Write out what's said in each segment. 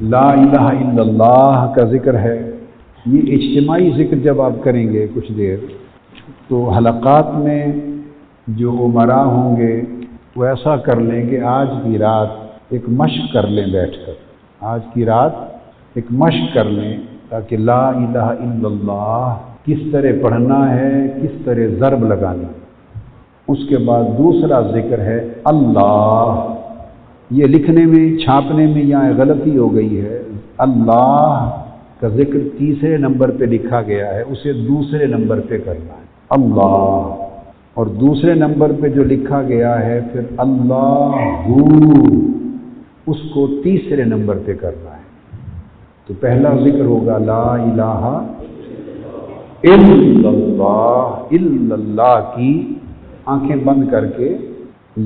لا الہ الا اللہ کا ذکر ہے، یہ اجتماعی ذکر جب آپ کریں گے کچھ دیر تو حلقات میں جو عمرا ہوں گے وہ ایسا کر لیں کہ آج کی رات ایک مشق کر لیں بیٹھ کر، آج کی رات ایک مشق کر لیں تاکہ لا الہ الا اللہ کس طرح پڑھنا ہے، کس طرح ضرب لگانی۔ اس کے بعد دوسرا ذکر ہے اللہ، یہ لکھنے میں چھاپنے میں یہاں غلطی ہو گئی ہے، اللہ کا ذکر تیسرے نمبر پہ لکھا گیا ہے، اسے دوسرے نمبر پہ کرنا ہے اللہ، اور دوسرے نمبر پہ جو لکھا گیا ہے پھر اللہ اس کو تیسرے نمبر پہ کرنا ہے۔ تو پہلا ذکر ہوگا لا الہ الا اللہ، الا اللہ کی آنکھیں بند کر کے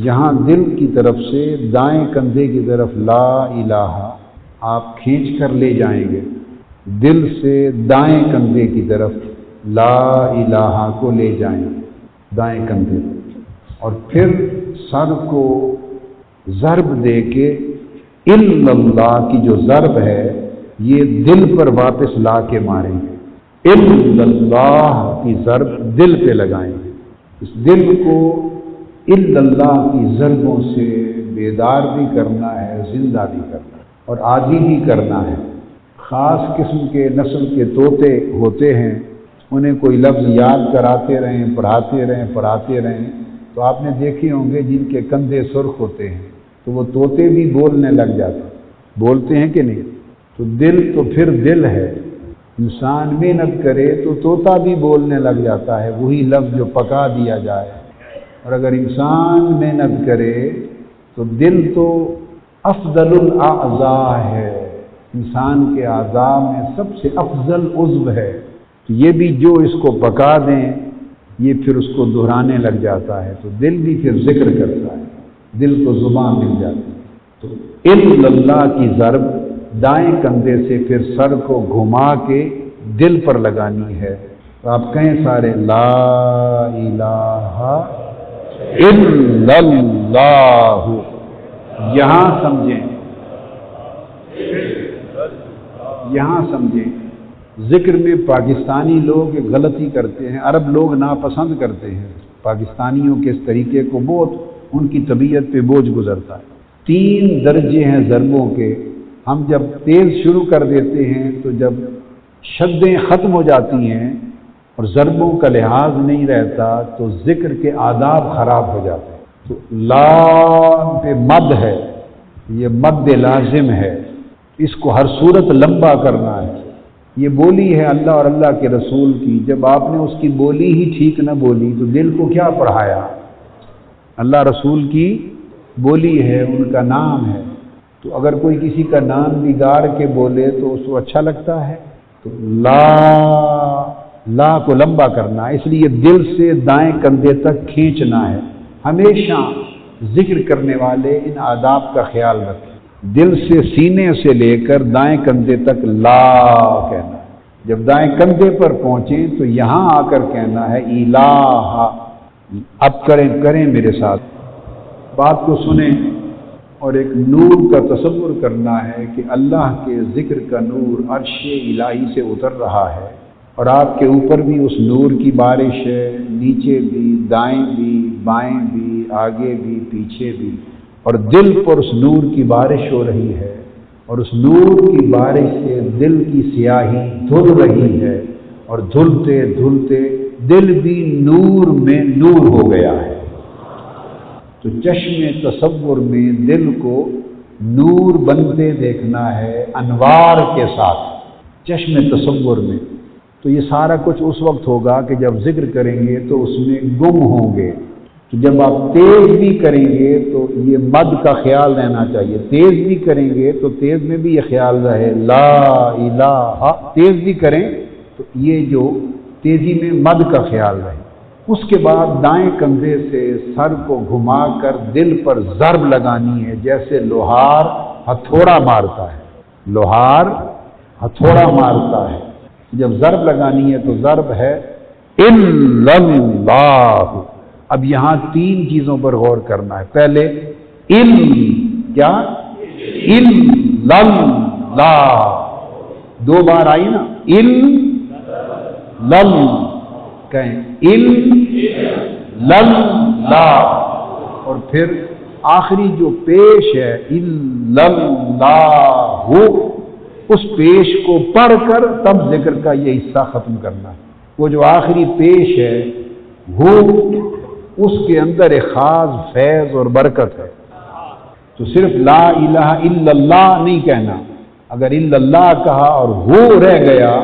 یہاں دل کی طرف سے دائیں کندھے کی طرف لا الہ آپ کھینچ کر لے جائیں گے، دل سے دائیں کندھے کی طرف لا الہ کو لے جائیں گے دائیں کندھے، اور پھر سر کو ضرب دے کے الا اللہ کی جو ضرب ہے یہ دل پر واپس لا کے ماریں گے، الا اللہ کی ضرب دل پہ لگائیں گے، اس دل کو الا اللہ کی ضربوں سے بیدار بھی کرنا ہے، زندہ بھی کرنا ہے اور عادی بھی کرنا ہے۔ خاص قسم کے نسل کے طوطے ہوتے ہیں، انہیں کوئی لفظ یاد کراتے رہیں، پڑھاتے رہیں تو آپ نے دیکھے ہوں گے جن کے کندھے سرخ ہوتے ہیں تو وہ طوطے بھی بولنے لگ جاتے ہیں، بولتے ہیں کہ نہیں؟ تو دل تو پھر دل ہے، انسان محنت کرے تو طوطا بھی بولنے لگ جاتا ہے، وہی لفظ جو پکا دیا جائے، اور اگر انسان محنت کرے تو دل تو افضل الاعضاء ہے، انسان کے اعضاء میں سب سے افضل عضو ہے، تو یہ بھی جو اس کو پکا دیں یہ پھر اس کو دہرانے لگ جاتا ہے، تو دل بھی پھر ذکر کرتا ہے، دل کو زبان مل جاتی ہے۔ تو الا اللہ کی ضرب دائیں کندھے سے پھر سر کو گھما کے دل پر لگانی ہے، تو آپ کہیں سارے لا الہ الا اللہ، یہاں سمجھیں ذکر میں پاکستانی لوگ ایک غلطی کرتے ہیں، عرب لوگ ناپسند کرتے ہیں پاکستانیوں کے اس طریقے کو، بہت ان کی طبیعت پہ بوجھ گزرتا ہے۔ 3 درجے ہیں ضربوں کے، ہم جب تیز شروع کر دیتے ہیں تو جب شدیں ختم ہو جاتی ہیں اور ضربوں کا لحاظ نہیں رہتا تو ذکر کے آداب خراب ہو جاتے ہیں۔ تو لا پہ مد ہے، یہ مد لازم ہے، اس کو ہر صورت لمبا کرنا ہے، یہ بولی ہے اللہ اور اللہ کے رسول کی، جب آپ نے اس کی بولی ہی ٹھیک نہ بولی تو دل کو کیا پڑھایا؟ اللہ رسول کی بولی ہے، ان کا نام ہے، تو اگر کوئی کسی کا نام بگاڑ کے بولے تو اس کو اچھا لگتا ہے؟ تو لا کو لمبا کرنا ہے، اس لیے دل سے دائیں کندھے تک کھینچنا ہے۔ ہمیشہ ذکر کرنے والے ان آداب کا خیال رکھیں، دل سے سینے سے لے کر دائیں کندھے تک لا کہنا ہے، جب دائیں کندھے پر پہنچیں تو یہاں آ کر کہنا ہے الہ، اب کریں میرے ساتھ، بات کو سنیں، اور ایک نور کا تصور کرنا ہے کہ اللہ کے ذکر کا نور عرش الہی سے اتر رہا ہے اور آپ کے اوپر بھی اس نور کی بارش ہے، نیچے بھی، دائیں بھی، بائیں بھی، آگے بھی، پیچھے بھی، اور دل پر اس نور کی بارش ہو رہی ہے، اور اس نور کی بارش سے دل کی سیاہی دھل رہی ہے، اور دھلتے دھلتے دل بھی نور میں نور ہو گیا ہے۔ تو چشم تصور میں دل کو نور بنتے دیکھنا ہے انوار کے ساتھ، چشم تصور میں، تو یہ سارا کچھ اس وقت ہوگا کہ جب ذکر کریں گے تو اس میں گم ہوں گے، تو جب آپ تیز بھی کریں گے تو یہ مد کا خیال رہنا چاہیے، تیز بھی کریں گے تو تیز میں بھی یہ خیال رہے لا الہ، تیز بھی کریں تو یہ جو تیزی میں مد کا خیال رہے۔ اس کے بعد دائیں کندھے سے سر کو گھما کر دل پر ضرب لگانی ہے، جیسے لوہار ہتھوڑا مارتا ہے، لوہار ہتھوڑا مارتا ہے، جب ضرب لگانی ہے تو ضرب ہے الا اللہ۔ اب یہاں 3 چیزوں پر غور کرنا ہے، پہلے کیا لا، دو بار آئی نا، ال لل، کہیں ال لل لا، اور پھر آخری جو پیش ہے اللہ، اس پیش کو پڑھ کر تب ذکر کا یہ حصہ ختم کرنا ہے۔ وہ جو آخری پیش ہے وہ اس کے اندر ایک خاص فیض اور برکت ہے، تو صرف لا الہ الا اللہ نہیں کہنا، اگر الا اللہ کہا اور وہ رہ گیا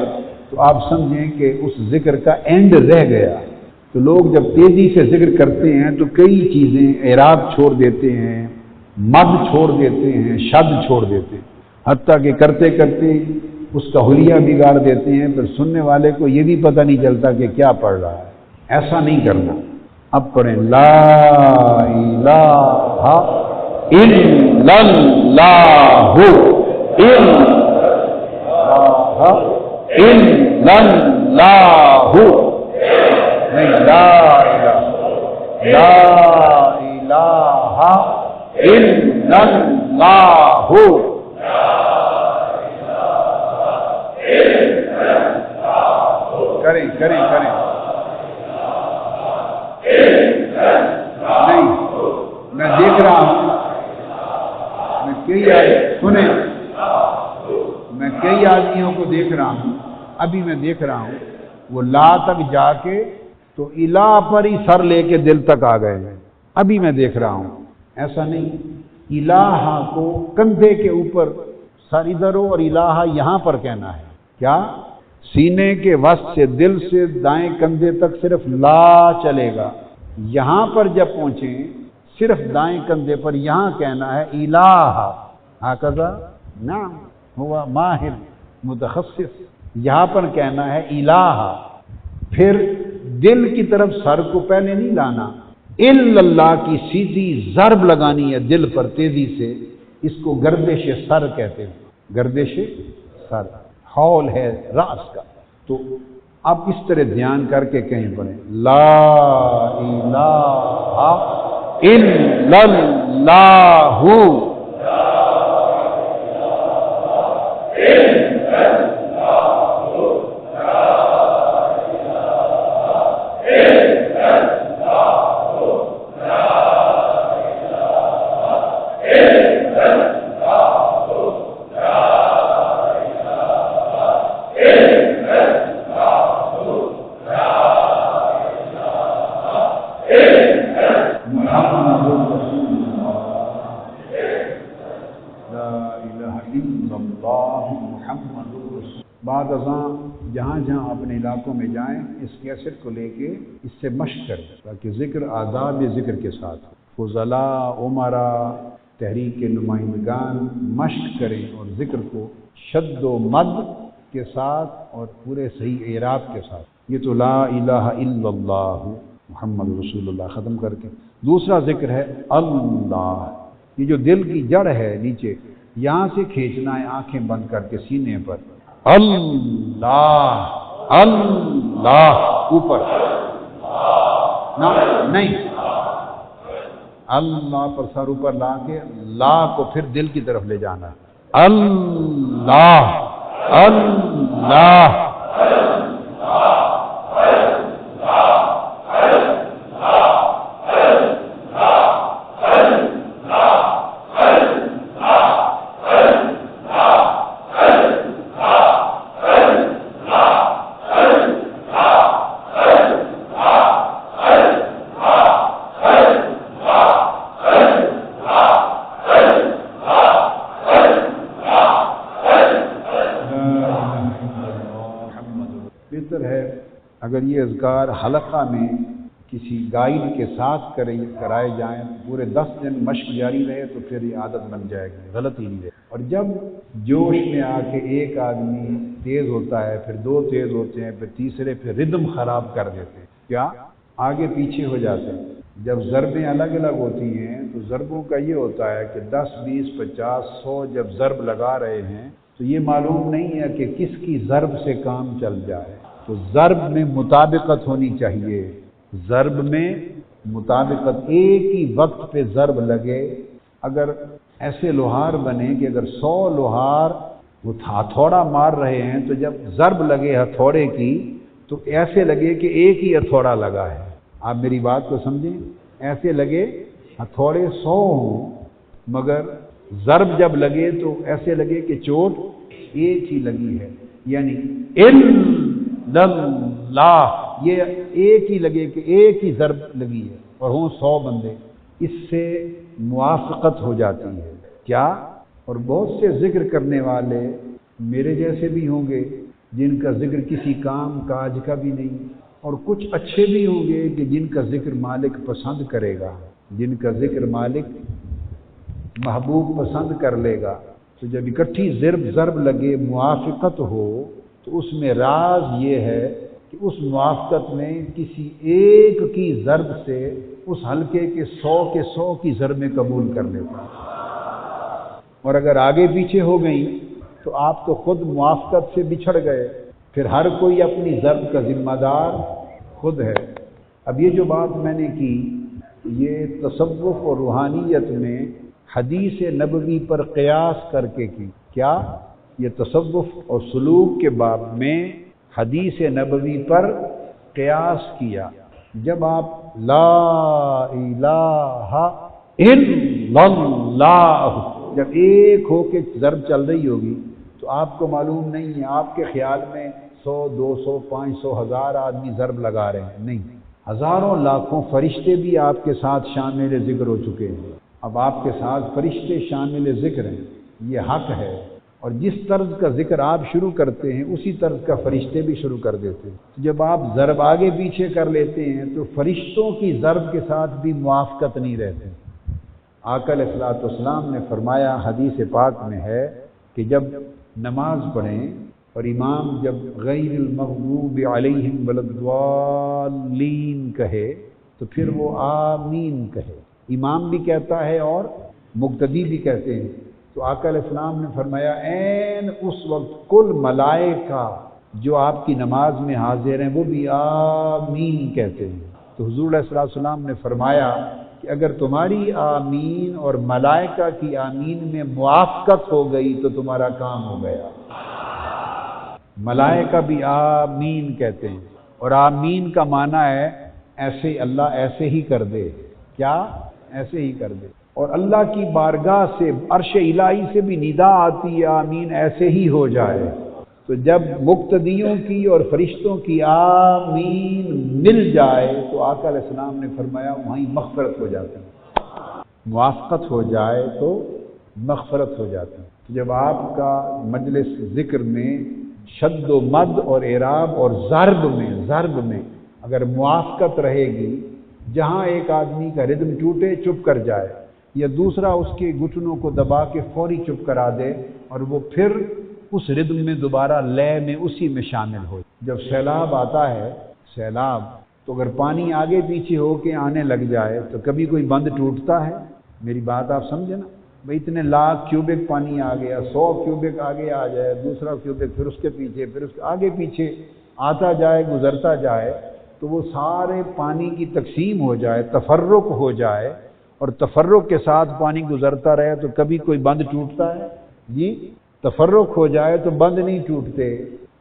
تو آپ سمجھیں کہ اس ذکر کا اینڈ رہ گیا۔ تو لوگ جب تیزی سے ذکر کرتے ہیں تو کئی چیزیں اعراب چھوڑ دیتے ہیں، مد چھوڑ دیتے ہیں، شد چھوڑ دیتے ہیں، حتیٰ کہ کرتے کرتے اس کا حلیہ بگاڑ دیتے ہیں، پھر سننے والے کو یہ بھی پتہ نہیں چلتا کہ کیا پڑھ رہا ہے۔ ایسا نہیں کرنا۔ اب پڑھیں لا الہ الا اللہ الا اللہ، نہیں لا الہ الا اللہ، کریں کریں کریں، نہیں میں دیکھ رہا ہوں، میں کئی سنیں، میں کئی آدمیوں کو دیکھ رہا ہوں، ابھی میں دیکھ رہا ہوں وہ لا تک جا کے تو الہ پر ہی سر لے کے دل تک آ گئے ہیں، ابھی میں دیکھ رہا ہوں۔ ایسا نہیں، الہ کو کندھے کے اوپر سر ادھر ہو اور الہ یہاں پر کہنا ہے، کیا سینے کے وسط سے دل سے دائیں کندھے تک صرف لا چلے گا، یہاں پر جب پہنچیں صرف دائیں کندھے پر یہاں کہنا ہے الہ، ہکذا نعم ہوا ماہر متخصص، یہاں پر کہنا ہے الہ، پھر دل کی طرف سر کو پہلے نہیں لانا، الا اللہ کی سیدھی ضرب لگانی ہے دل پر تیزی سے، اس کو گردش سر کہتے ہیں، گردش سر حول ہے راس کا۔ تو اب اس طرح دھیان کر کے کہیں پڑھیں لا الہ الا اللہ، بعد ازاں جہاں جہاں اپنے علاقوں میں جائیں اس کیسٹ کو لے کے اس سے مشق کریں تاکہ ذکر آداب ذکر کے ساتھ فضلاء عمرا تحریک کے نمائندگان مشق کریں اور ذکر کو شد و مد کے ساتھ اور پورے صحیح اعراب کے ساتھ۔ یہ تو لا الہ الا اللہ محمد رسول اللہ ختم کر کے دوسرا ذکر ہے اللہ، یہ جو دل کی جڑ ہے نیچے یہاں سے کھینچنا ہے آنکھیں بند کر کے سینے پر، اللہ اللہ اوپر نہ نہیں، اللہ پر سر اوپر لا کے لا کو پھر دل کی طرف لے جانا ہے، اللہ اللہ اگر یہ اذکار حلقہ میں کسی گائیڈ کے ساتھ کرائے جائیں پورے 10 دن مشق جاری رہے تو پھر یہ عادت بن جائے گی، غلط ہی نہیں رہے۔ اور جب جوش میں آ کے ایک آدمی تیز ہوتا ہے پھر 2 تیز ہوتے ہیں پھر تیسرے پھر ردم خراب کر دیتے ہیں، کیا آگے پیچھے ہو جاتے ہیں۔ جب ضربیں الگ الگ ہوتی ہیں تو ضربوں کا یہ ہوتا ہے کہ 10 20 50 100 جب ضرب لگا رہے ہیں تو یہ معلوم نہیں ہے کہ کس کی ضرب سے کام چل جائے، تو ضرب میں مطابقت ہونی چاہیے، ضرب میں مطابقت، ایک ہی وقت پہ ضرب لگے۔ اگر ایسے لوہار بنے کہ اگر 100 لوہار وہ ہتھوڑا مار رہے ہیں تو جب ضرب لگے ہتھوڑے کی تو ایسے لگے کہ ایک ہی ہتھوڑا لگا ہے. آپ میری بات کو سمجھیں، ایسے لگے ہتھوڑے 100 ہوں مگر ضرب جب لگے تو ایسے لگے کہ چوٹ ایک ہی لگی ہے. یعنی اللہ، یہ ایک ہی لگے کہ ایک ہی ضرب لگی ہے اور ہوں 100 بندے. اس سے موافقت ہو جاتی ہے. کیا؟ اور بہت سے ذکر کرنے والے میرے جیسے بھی ہوں گے جن کا ذکر کسی کام کاج کا بھی نہیں، اور کچھ اچھے بھی ہوں گے کہ جن کا ذکر مالک پسند کرے گا، جن کا ذکر مالک محبوب پسند کر لے گا. تو جب اکٹھی ضرب لگے، موافقت ہو، تو اس میں راز یہ ہے کہ اس موافقت میں کسی ایک کی ضرب سے اس حلقے کے 100 کی ضربیں قبول کر لیتا. اور اگر آگے پیچھے ہو گئیں تو آپ تو خود موافقت سے بچھڑ گئے، پھر ہر کوئی اپنی ضرب کا ذمہ دار خود ہے. اب یہ جو بات میں نے کی یہ تصوف اور روحانیت میں حدیث نبوی پر قیاس کر کے کی. کیا؟ یہ تصوف اور سلوک کے باب میں حدیث نبوی پر قیاس کیا. جب آپ لا الہ الا اللہ جب ایک ہو کے ضرب چل رہی ہوگی تو آپ کو معلوم نہیں ہے، آپ کے خیال میں 100 200 500 1000 آدمی ضرب لگا رہے ہیں. نہیں، ہزاروں لاکھوں فرشتے بھی آپ کے ساتھ شامل ذکر ہو چکے ہیں. اب آپ کے ساتھ فرشتے شامل ذکر ہیں، یہ حق ہے. اور جس طرز کا ذکر آپ شروع کرتے ہیں اسی طرز کا فرشتے بھی شروع کر دیتے ہیں. جب آپ ضرب آگے پیچھے کر لیتے ہیں تو فرشتوں کی ضرب کے ساتھ بھی موافقت نہیں رہتے. آقا علیہ الصلوۃ والسلام نے فرمایا، حدیث پاک میں ہے کہ جب نماز پڑھیں اور امام جب غیر المغضوب علیہم ولا الضالین کہے تو پھر وہ آمین کہے. امام بھی کہتا ہے اور مقتدی بھی کہتے ہیں. تو آقا علیہ السلام نے فرمایا عین اس وقت کل ملائکہ جو آپ کی نماز میں حاضر ہیں وہ بھی آمین کہتے ہیں. تو حضور علیہ السلام نے فرمایا کہ اگر تمہاری آمین اور ملائکہ کی آمین میں موافقت ہو گئی تو تمہارا کام ہو گیا. ملائکہ بھی آمین کہتے ہیں اور آمین کا معنی ہے ایسے اللہ ایسے ہی کر دے. کیا؟ ایسے ہی کر دے. اور اللہ کی بارگاہ سے عرش الہی سے بھی ندا آتی ہے آمین ایسے ہی ہو جائے. تو جب مقتدیوں کی اور فرشتوں کی آمین مل جائے تو آقا علیہ السلام نے فرمایا وہیں مغفرت ہو جاتی ہے. موافقت ہو جائے تو مغفرت ہو جاتی ہے. جب آپ کا مجلس ذکر میں شد و مد اور اعراب اور ضرب میں اگر موافقت رہے گی، جہاں ایک آدمی کا ردم ٹوٹے چپ کر جائے یا دوسرا اس کے گھٹنوں کو دبا کے فوری چپ کرا دے اور وہ پھر اس ردم میں دوبارہ لے میں اسی میں شامل ہو. جب سیلاب آتا ہے، سیلاب تو اگر پانی آگے پیچھے ہو کے آنے لگ جائے تو کبھی کوئی بند ٹوٹتا ہے؟ میری بات آپ سمجھے نا. بھئی اتنے لاکھ کیوبک پانی آ گیا، 100 کیوبک آگے آ جائے، دوسرا کیوبک پھر اس کے پیچھے، پھر اس کے آگے پیچھے آتا جائے گزرتا جائے تو وہ سارے پانی کی تقسیم ہو جائے، تفرق ہو جائے اور تفرق کے ساتھ پانی گزرتا رہے تو کبھی کوئی بند ٹوٹتا ہے؟ جی، تفرق ہو جائے تو بند نہیں ٹوٹتے.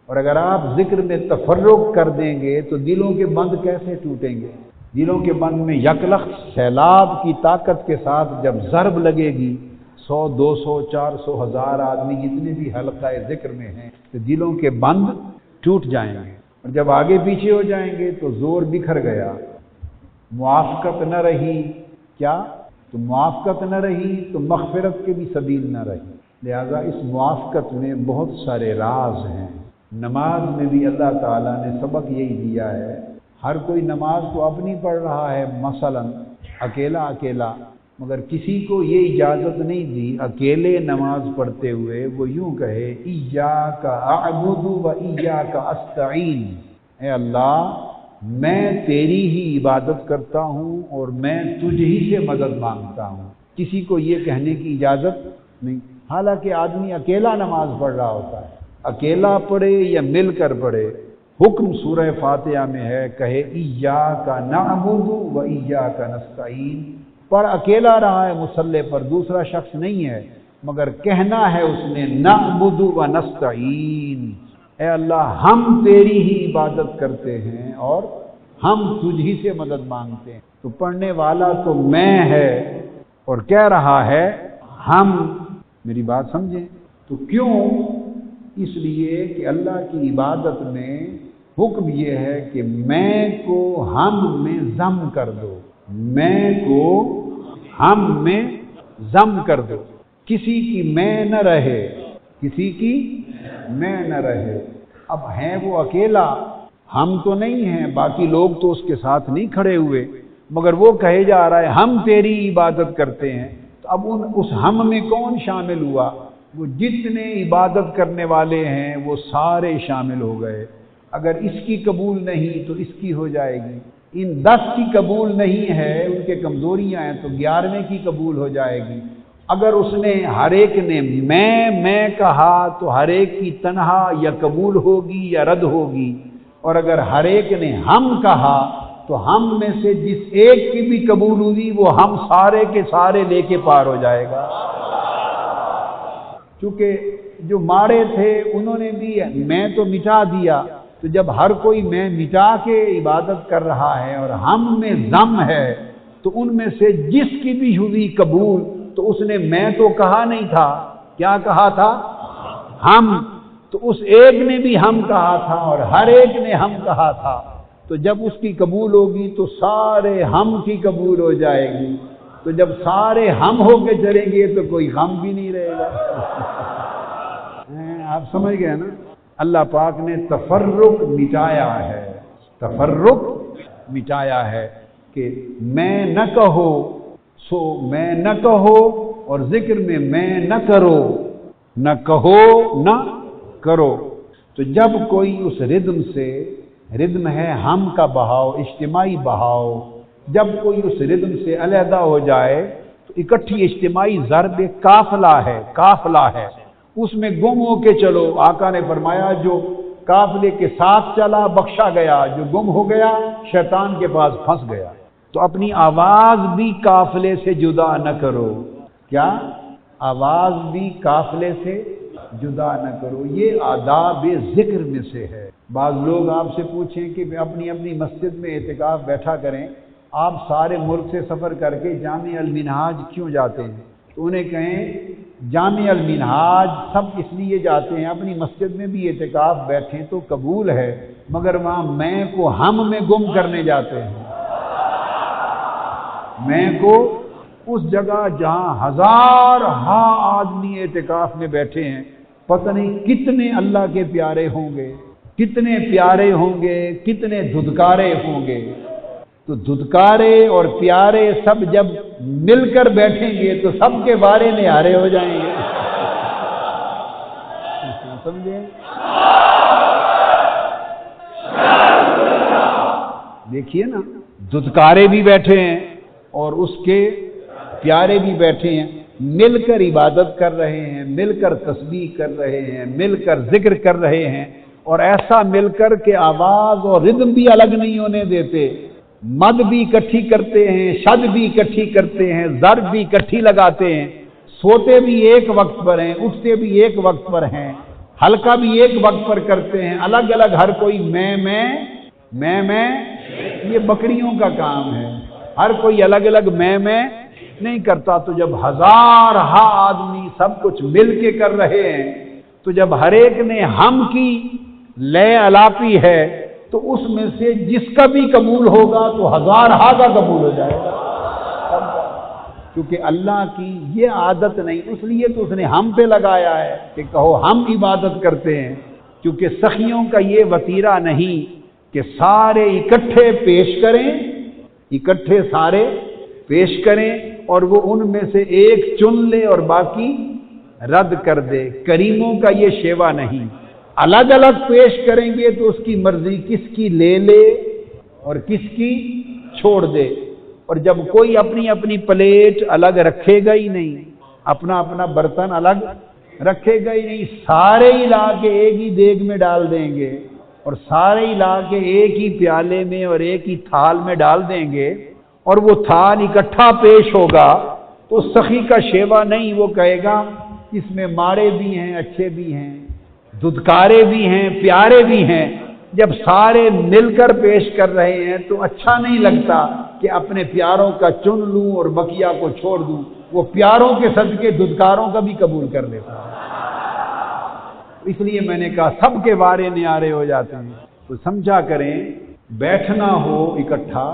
اور اگر آپ ذکر میں تفرق کر دیں گے تو دلوں کے بند کیسے ٹوٹیں گے؟ دلوں کے بند میں یکلخت سیلاب کی طاقت کے ساتھ جب ضرب لگے گی 100 200 400 1000 آدمی جتنے بھی حلقہ ذکر میں ہیں تو دلوں کے بند ٹوٹ جائیں گے. اور جب آگے پیچھے ہو جائیں گے تو زور بکھر گیا، موافقت نہ رہی. کیا؟ تو موافقت نہ رہی تو مغفرت کے بھی سبیل نہ رہی. لہذا اس موافقت میں بہت سارے راز ہیں. نماز میں بھی اللہ تعالیٰ نے سبق یہی دیا ہے. ہر کوئی نماز تو اپنی پڑھ رہا ہے مثلا اکیلا، مگر کسی کو یہ اجازت نہیں دی اکیلے نماز پڑھتے ہوئے وہ یوں کہے ایاک اعبد و ایاک استعین، اے اللہ میں تیری ہی عبادت کرتا ہوں اور میں تجھ ہی سے مدد مانگتا ہوں. کسی کو یہ کہنے کی اجازت نہیں. حالانکہ آدمی اکیلا نماز پڑھ رہا ہوتا ہے، اکیلا پڑھے یا مل کر پڑھے، حکم سورہ فاتحہ میں ہے کہے ایاک نعبد و ایاک نستعین. پر اکیلا رہا ہے مصلی پر، دوسرا شخص نہیں ہے، مگر کہنا ہے اس نے نعبد و نستعین، اے اللہ ہم تیری ہی عبادت کرتے ہیں اور ہم تجھ ہی سے مدد مانگتے ہیں۔ تو پڑھنے والا تو میں ہے اور کہہ رہا ہے ہم۔ میری بات سمجھیں؟ تو کیوں؟ اس لیے کہ اللہ کی عبادت میں حکم یہ ہے کہ میں کو ہم میں ضم کر دو، میں کو ہم میں ضم کر دو، کسی کی میں نہ رہے، کسی کی میں نہ رہے۔ اب ہے وہ اکیلا، ہم تو نہیں ہیں، باقی لوگ تو اس کے ساتھ نہیں کھڑے ہوئے، مگر وہ کہے جا رہا ہے ہم تیری عبادت کرتے ہیں۔ تو اب اس ہم میں کون شامل ہوا؟ وہ جتنے عبادت کرنے والے ہیں وہ سارے شامل ہو گئے۔ اگر اس کی قبول نہیں تو اس کی ہو جائے گی، ان 10 کی قبول نہیں ہے، ان کے کمزوریاں ہیں، تو 11ویں کی قبول ہو جائے گی۔ اگر اس نے ہر ایک نے میں کہا تو ہر ایک کی تنہا یا قبول ہوگی یا رد ہوگی، اور اگر ہر ایک نے ہم کہا تو ہم میں سے جس ایک کی بھی قبول ہوئی وہ ہم سارے کے سارے لے کے پار ہو جائے گا۔ چونکہ جو مارے تھے انہوں نے بھی میں تو مٹا دیا، تو جب ہر کوئی میں مٹا کے عبادت کر رہا ہے اور ہم میں ضم ہے، تو ان میں سے جس کی بھی ہوئی قبول، تو اس نے میں تو کہا نہیں تھا، کیا کہا تھا؟ ہم۔ تو اس ایک نے بھی ہم کہا تھا اور ہر ایک نے ہم کہا تھا، تو جب اس کی قبول ہوگی تو سارے ہم کی قبول ہو جائے گی۔ تو جب سارے ہم ہو کے چلیں گے تو کوئی غم بھی نہیں رہے گا۔ آپ سمجھ گئے نا؟ اللہ پاک نے تفرق مٹایا ہے، تفرق مٹایا ہے کہ میں نہ کہو سو میں نہ کہو، اور ذکر میں نہ کرو، نہ کہو نہ کرو۔ تو جب کوئی اس ردم سے، ردم ہے ہم کا بہاؤ، اجتماعی بہاؤ، جب کوئی اس ردم سے علیحدہ ہو جائے تو اکٹھی اجتماعی ضرب قافلہ ہے، قافلہ ہے، اس میں گم ہو کے چلو۔ آقا نے فرمایا جو قافلے کے ساتھ چلا بخشا گیا، جو گم ہو گیا شیطان کے پاس پھنس گیا۔ تو اپنی آواز بھی قافلے سے جدا نہ کرو، کیا؟ آواز بھی قافلے سے جدا نہ کرو، یہ آداب ذکر میں سے ہے۔ بعض لوگ آپ سے پوچھیں کہ اپنی اپنی مسجد میں اعتکاف بیٹھا کریں، آپ سارے ملک سے سفر کر کے جامع المنہاج کیوں جاتے ہیں؟ تو انہیں کہیں جامع المنہاج سب اس لیے جاتے ہیں، اپنی مسجد میں بھی اعتکاف بیٹھیں تو قبول ہے، مگر وہاں میں کو ہم میں گم کرنے جاتے ہیں۔ میں کو اس جگہ جہاں ہزار آدمی اعتکاف میں بیٹھے ہیں، پتہ نہیں کتنے اللہ کے پیارے ہوں گے، کتنے پیارے ہوں گے، کتنے دھدکارے ہوں گے۔ تو دھدکارے اور پیارے سب جب مل کر بیٹھیں گے تو سب کے بارے نہارے ہو جائیں گے۔ سمجھے؟ دیکھیے نا، دھدکارے بھی بیٹھے ہیں اور اس کے پیارے بھی بیٹھے ہیں، مل کر عبادت کر رہے ہیں، مل کر تسبیح کر رہے ہیں، مل کر ذکر کر رہے ہیں، اور ایسا مل کر کے آواز اور ردم بھی الگ نہیں ہونے دیتے، مد بھی اکٹھی کرتے ہیں، شد بھی اکٹھی کرتے ہیں، ضرب بھی اکٹھی لگاتے ہیں، سوتے بھی ایک وقت پر ہیں، اٹھتے بھی ایک وقت پر ہیں، ہلکا بھی ایک وقت پر کرتے ہیں، الگ الگ ہر کوئی میں یہ بکریوں کا کام ہے، ہر کوئی الگ الگ میں نہیں کرتا۔ تو جب ہزار آدمی سب کچھ مل کے کر رہے ہیں، تو جب ہر ایک نے ہم کی لے الاپی ہے، تو اس میں سے جس کا بھی قبول ہوگا تو ہزار کا قبول ہو جائے گا، کیونکہ اللہ کی یہ عادت نہیں، اس لیے تو اس نے ہم پہ لگایا ہے کہ کہو ہم عبادت کرتے ہیں، کیونکہ سخیوں کا یہ وتیرہ نہیں کہ سارے اکٹھے پیش کریں، اکٹھے سارے پیش کریں اور وہ ان میں سے ایک چن لے اور باقی رد کر دے۔ کریموں کا یہ شیوا نہیں، الگ الگ پیش کریں گے تو اس کی مرضی کس کی لے لے اور کس کی چھوڑ دے، اور جب کوئی اپنی اپنی پلیٹ الگ رکھے گا ہی نہیں، اپنا اپنا برتن الگ رکھے گا ہی نہیں، سارے ہی لا کے ایک ہی دیگ میں ڈال دیں گے اور سارے ہی لا کے ایک ہی پیالے میں اور ایک ہی تھال میں ڈال دیں گے، اور وہ تھال اکٹھا پیش ہوگا تو سخی کا شیوا نہیں، وہ کہے گا اس میں ماڑے بھی ہیں، اچھے بھی ہیں، دھدکارے بھی ہیں، پیارے بھی ہیں۔ جب سارے مل کر پیش کر رہے ہیں تو اچھا نہیں لگتا کہ اپنے پیاروں کا چن لوں اور بقیہ کو چھوڑ دوں۔ وہ پیاروں کے صدقے دھدکاروں کا بھی قبول کر لیتا ہے۔ اس لیے میں نے کہا سب کے بارے نیارے ہو جاتے ہیں، تو سمجھا کریں بیٹھنا ہو اکٹھا،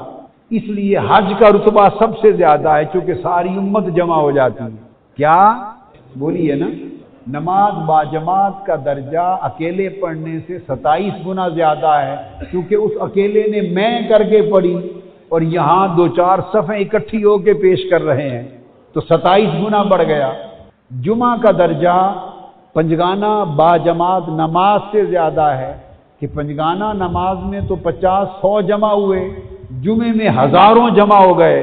اس لیے حج کا رتبہ سب سے زیادہ ہے چونکہ ساری امت جمع ہو جاتی ہے۔ کیا بولیے نا، نماز باجماعت کا درجہ اکیلے پڑھنے سے 27 گنا زیادہ ہے، کیونکہ اس اکیلے نے میں کر کے پڑھی اور یہاں 2-4 صفیں اکٹھی ہو کے پیش کر رہے ہیں تو 27 گنا بڑھ گیا۔ جمعہ کا درجہ پنجگانہ باجماعت نماز سے زیادہ ہے کہ پنجگانہ نماز میں تو 50-100 جمع ہوئے، جمعے میں ہزاروں جمع ہو گئے۔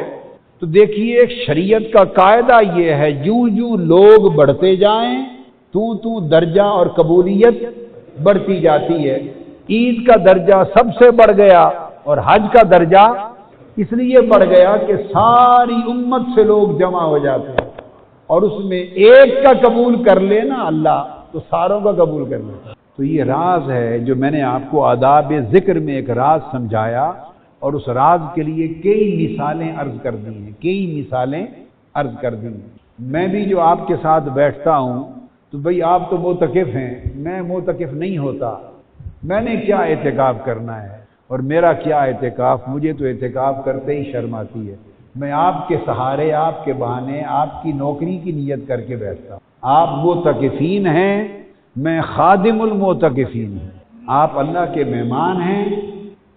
تو دیکھیے ایک شریعت کا قاعدہ یہ ہے، یوں یوں لوگ بڑھتے جائیں تو درجہ اور قبولیت بڑھتی جاتی ہے۔ عید کا درجہ سب سے بڑھ گیا اور حج کا درجہ اس لیے بڑھ گیا کہ ساری امت سے لوگ جمع ہو جاتے ہیں، اور اس میں ایک کا قبول کر لینا اللہ تو ساروں کا قبول کر لیتا۔ تو یہ راز ہے جو میں نے آپ کو آداب ذکر میں ایک راز سمجھایا، اور اس راز کے لیے کئی مثالیں عرض کر دی ہیں، کئی مثالیں عرض کر دی ہیں۔ میں بھی جو آپ کے ساتھ بیٹھتا ہوں تو بھئی آپ تو معتکف ہیں، میں معتکف نہیں ہوتا، میں نے کیا اعتکاف کرنا ہے اور میرا کیا اعتکاف، مجھے تو اعتکاف کرتے ہی شرم آتی ہے۔ میں آپ کے سہارے، آپ کے بہانے، آپ کی نوکری کی نیت کر کے بیٹھتا ہوں۔ آپ معتکفین ہیں، میں خادم المعتکفین ہوں۔ آپ اللہ کے مہمان ہیں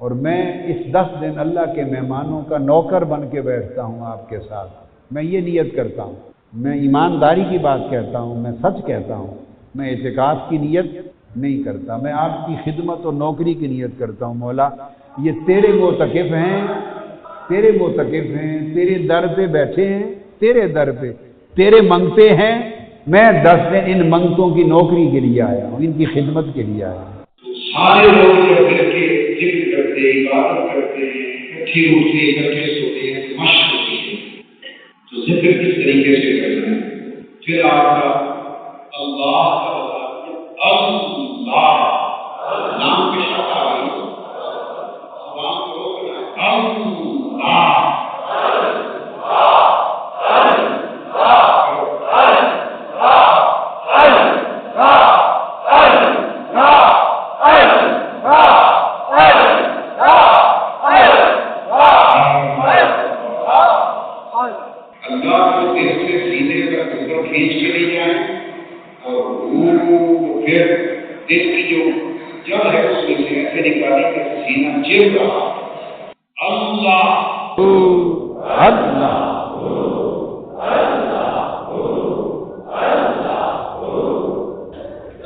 اور میں اس 10 دن اللہ کے مہمانوں کا نوکر بن کے بیٹھتا ہوں آپ کے ساتھ۔ میں یہ نیت کرتا ہوں، میں ایمانداری کی بات کہتا ہوں، میں سچ کہتا ہوں، میں اعتکاف کی نیت نہیں کرتا، میں آپ کی خدمت اور نوکری کی نیت کرتا ہوں۔ مولا یہ تیرے معتکف ہیں، تیرے معتکف ہیں، تیرے در پہ بیٹھے ہیں، تیرے در پہ تیرے منگتے ہیں، میں 10 دن ان منگتوں کی نوکری کے لیے آیا ہوں، ان کی خدمت کے لیے آیا ہوں۔ سارے لوگ جب مل کے ذکر کرتے، عبادت کرتے ہیں، اکٹھے اٹھتے اکٹھے سوتے ہیں، مشق ہوتی ہے، تو ذکر کس طریقے سے کرنا ہے؟ پھر آپ کا اللہ کا اللہ نام کے ساتھ آ گئی، زبان کو روکنا ہے، اللہ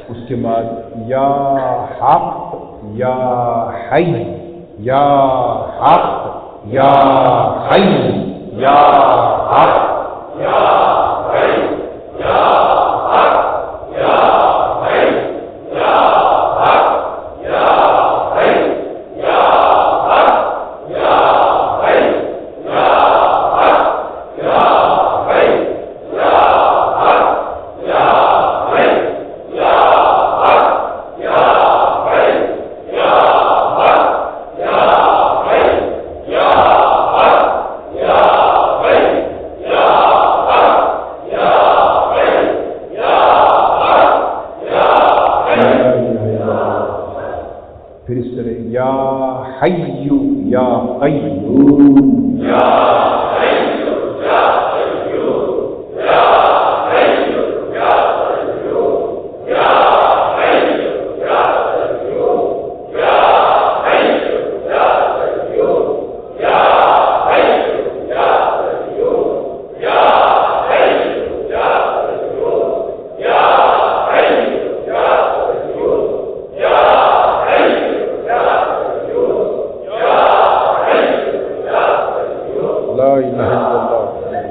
اس کے بعد یا حق یا حی، یا حق یا حی، یا حق یا حی، یا حق یا حی، یا حق یا حی، یا حق یا حی، یا حق یا حی، یا حق یا حی، یا حق یا حی، یا حق یا حی، یا حق یا حی، یا حق یا حی، یا حق یا حی۔ پھر اس طرح یا حی یا قیوم، یا حی یا قیوم، یا حی یا قیوم، یا حی یا قیوم، یا حی یا قیوم، یا حی یا قیوم، یا حی یا قیوم، یا حی یا قیوم، یا حی یا قیوم، یا حی یا قیوم۔ لا الہ الا اللہ۔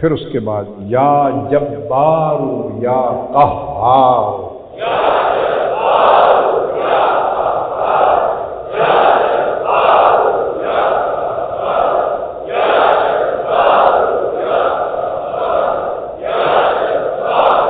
پھر اس کے بعد یا جبار یا قہار، یا جبار یا قہار، یا جبار یا قہار، یا جبار یا قہار، یا جبار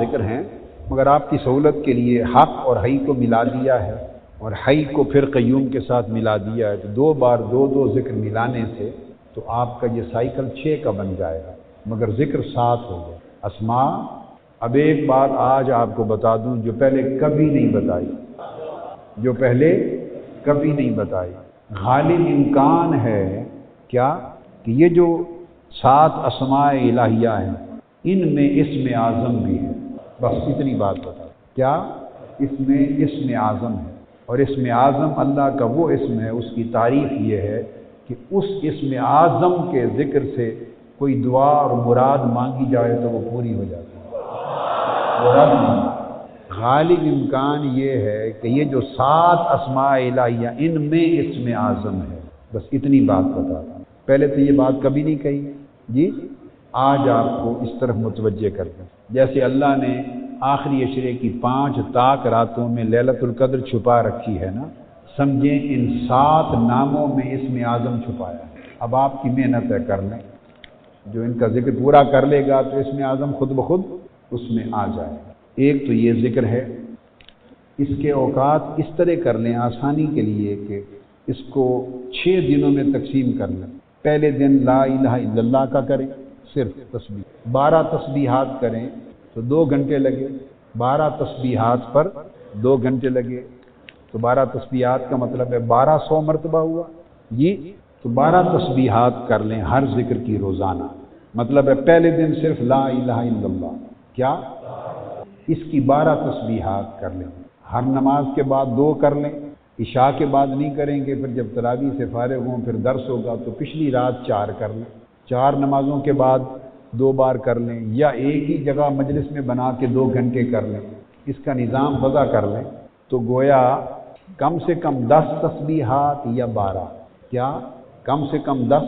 ذکر ہیں، مگر آپ کی سہولت کے لیے حق اور حی کو ملا دیا ہے، اور حی کو پھر قیوم کے ساتھ ملا دیا ہے، تو 2 بار 2 ذکر ملانے سے تو آپ کا یہ سائیکل 6 کا بن جائے گا، مگر ذکر 7 ہو گئے۔ اسماء، اب ایک بات آج آپ کو بتا دوں جو پہلے کبھی نہیں بتائی، جو پہلے کبھی نہیں بتائی۔ غالب امکان ہے کیا کہ یہ جو 7 اسماء الہیہ ہیں ان میں اسم اعظم بھی ہے، بس اتنی بات بتا۔ کیا اس میں اسم اعظم ہے؟ اور اسم اعظم اللہ کا وہ اسم ہے، اس کی تعریف یہ ہے کہ اس اسم اعظم کے ذکر سے کوئی دعا اور مراد مانگی جائے تو وہ پوری ہو جاتی ہے۔ مراد نہیں۔ غالب امکان یہ ہے کہ یہ جو 7 اسماء الہیہ ان میں اسم اعظم ہے، بس اتنی بات بتا دوں۔ پہلے تو یہ بات کبھی نہیں کہی جی، آج آپ کو اس طرف متوجہ کر دیں۔ جیسے اللہ نے آخری عشرے کی 5 طاق راتوں میں لیلۃ القدر چھپا رکھی ہے نا، سمجھیں ان 7 ناموں میں اسم اعظم چھپایا ہے۔ اب آپ کی محنت ہے کر لیں، جو ان کا ذکر پورا کر لے گا تو اسم اعظم خود بخود اس میں آ جائے گا۔ ایک تو یہ ذکر ہے، اس کے اوقات اس طرح کر لیں آسانی کے لیے کہ اس کو 6 دنوں میں تقسیم کر لیں۔ پہلے دن لا الہ الا اللہ کا کریں، صرف تسبیح 12 تسبیحات کریں تو 2 گھنٹے لگے، 12 تسبیحات پر 2 گھنٹے لگے، تو 12 تسبیحات کا مطلب ہے 1200 مرتبہ ہوا جی، تو 12 تسبیحات کر لیں ہر ذکر کی روزانہ۔ مطلب ہے پہلے دن صرف لا الہ الا اللہ، کیا اس کی 12 تسبیحات کر لیں، ہر نماز کے بعد 2 کر لیں، عشاء کے بعد نہیں کریں گے، پھر جب تراویح سے فارغ ہوں پھر درس ہوگا تو پچھلی رات 4 کر لیں، 4 نمازوں کے بعد 2 بار کر لیں، یا ایک ہی جگہ مجلس میں بنا کے 2 گھنٹے کر لیں۔ اس کا نظام وضع کر لیں تو گویا کم سے کم 10 تسبیحات یا 12، کیا کم سے کم 10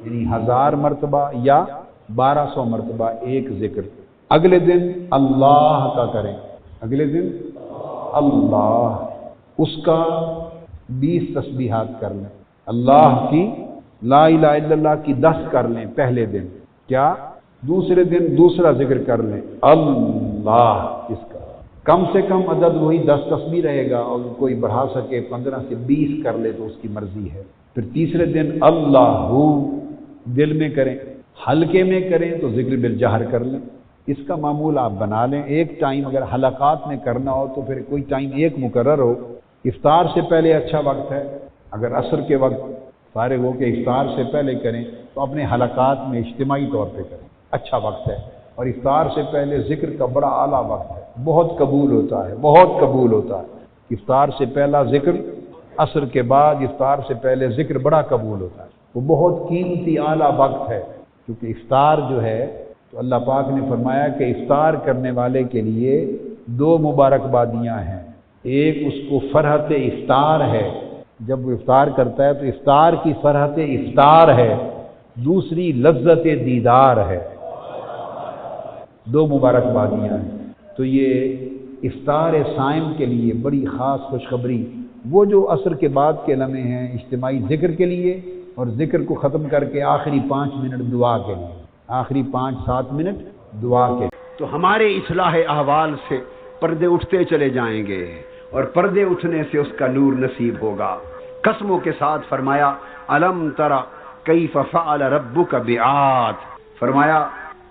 یعنی 1000 مرتبہ یا 1200 مرتبہ ایک ذکر۔ اگلے دن اللہ کا کریں، اگلے دن اللہ، اس کا 20 تسبیحات کر لیں، اللہ کی لا الہ الا اللہ کی 10 کر لیں پہلے دن، کیا دوسرے دن دوسرا ذکر کر لیں اللہ، اس کا کم سے کم عدد وہی 10 تسبیح رہے گا، اور کوئی بڑھا سکے 15 سے 20 کر لے تو اس کی مرضی ہے۔ پھر تیسرے دن اللہ دل میں کریں، ہلکے میں کریں تو ذکر بالجہر کر لیں۔ اس کا معمول آپ بنا لیں، ایک ٹائم اگر حلقات میں کرنا ہو تو پھر کوئی ٹائم ایک مقرر ہو، افطار سے پہلے اچھا وقت ہے، اگر عصر کے وقت فارغ ہو کے افطار سے پہلے کریں تو اپنے حلقات میں اجتماعی طور پہ کریں، اچھا وقت ہے۔ اور افطار سے پہلے ذکر کا بڑا اعلیٰ وقت ہے، بہت قبول ہوتا ہے، بہت قبول ہوتا ہے۔ افطار سے پہلا ذکر، عصر کے بعد افطار سے پہلے ذکر بڑا قبول ہوتا ہے، وہ بہت قیمتی اعلیٰ وقت ہے، کیونکہ افطار جو ہے تو اللہ پاک نے فرمایا کہ افطار کرنے والے کے لیے 2 مبارکبادیاں ہیں، ایک اس کو فرحت افطار ہے، جب وہ افطار کرتا ہے تو افطار کی فرحت افطار ہے، دوسری لذت دیدار ہے، 2 مبارکبادیاں ہیں۔ تو یہ افطار صائم کے لیے بڑی خاص خوشخبری، وہ جو عصر کے بعد کے لمحے ہیں اجتماعی ذکر کے لیے، اور ذکر کو ختم کر کے آخری 5 منٹ دعا کے لیے، آخری 5-7 منٹ دعا کے لیے۔ تو ہمارے اصلاح احوال سے پردے اٹھتے چلے جائیں گے، اور پردے اٹھنے سے اس کا نور نصیب ہوگا۔ قسموں کے ساتھ فرمایا الم ترى کیف فعل ربک بعاد، فرمایا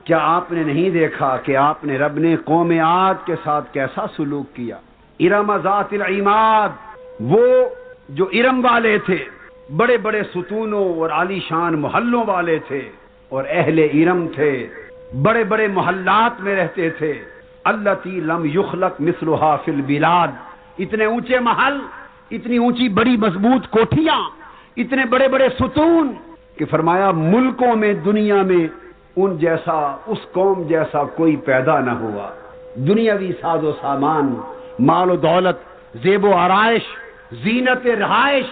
کیا آپ نے نہیں دیکھا کہ آپ نے رب نے قوم عاد کے ساتھ کیسا سلوک کیا۔ ارم ذات العماد، وہ جو ارم والے تھے، بڑے بڑے ستونوں اور عالی شان محلوں والے تھے، اور اہل ارم تھے، بڑے بڑے محلات میں رہتے تھے۔ التی لم یخلق مثلها فی البلاد، اتنے اونچے محل، اتنی اونچی بڑی مضبوط کوٹھیاں، اتنے بڑے بڑے ستون کہ فرمایا ملکوں میں دنیا میں ان جیسا، اس قوم جیسا کوئی پیدا نہ ہوا۔ دنیاوی ساز و سامان، مال و دولت، زیب و آرائش، زینت رہائش،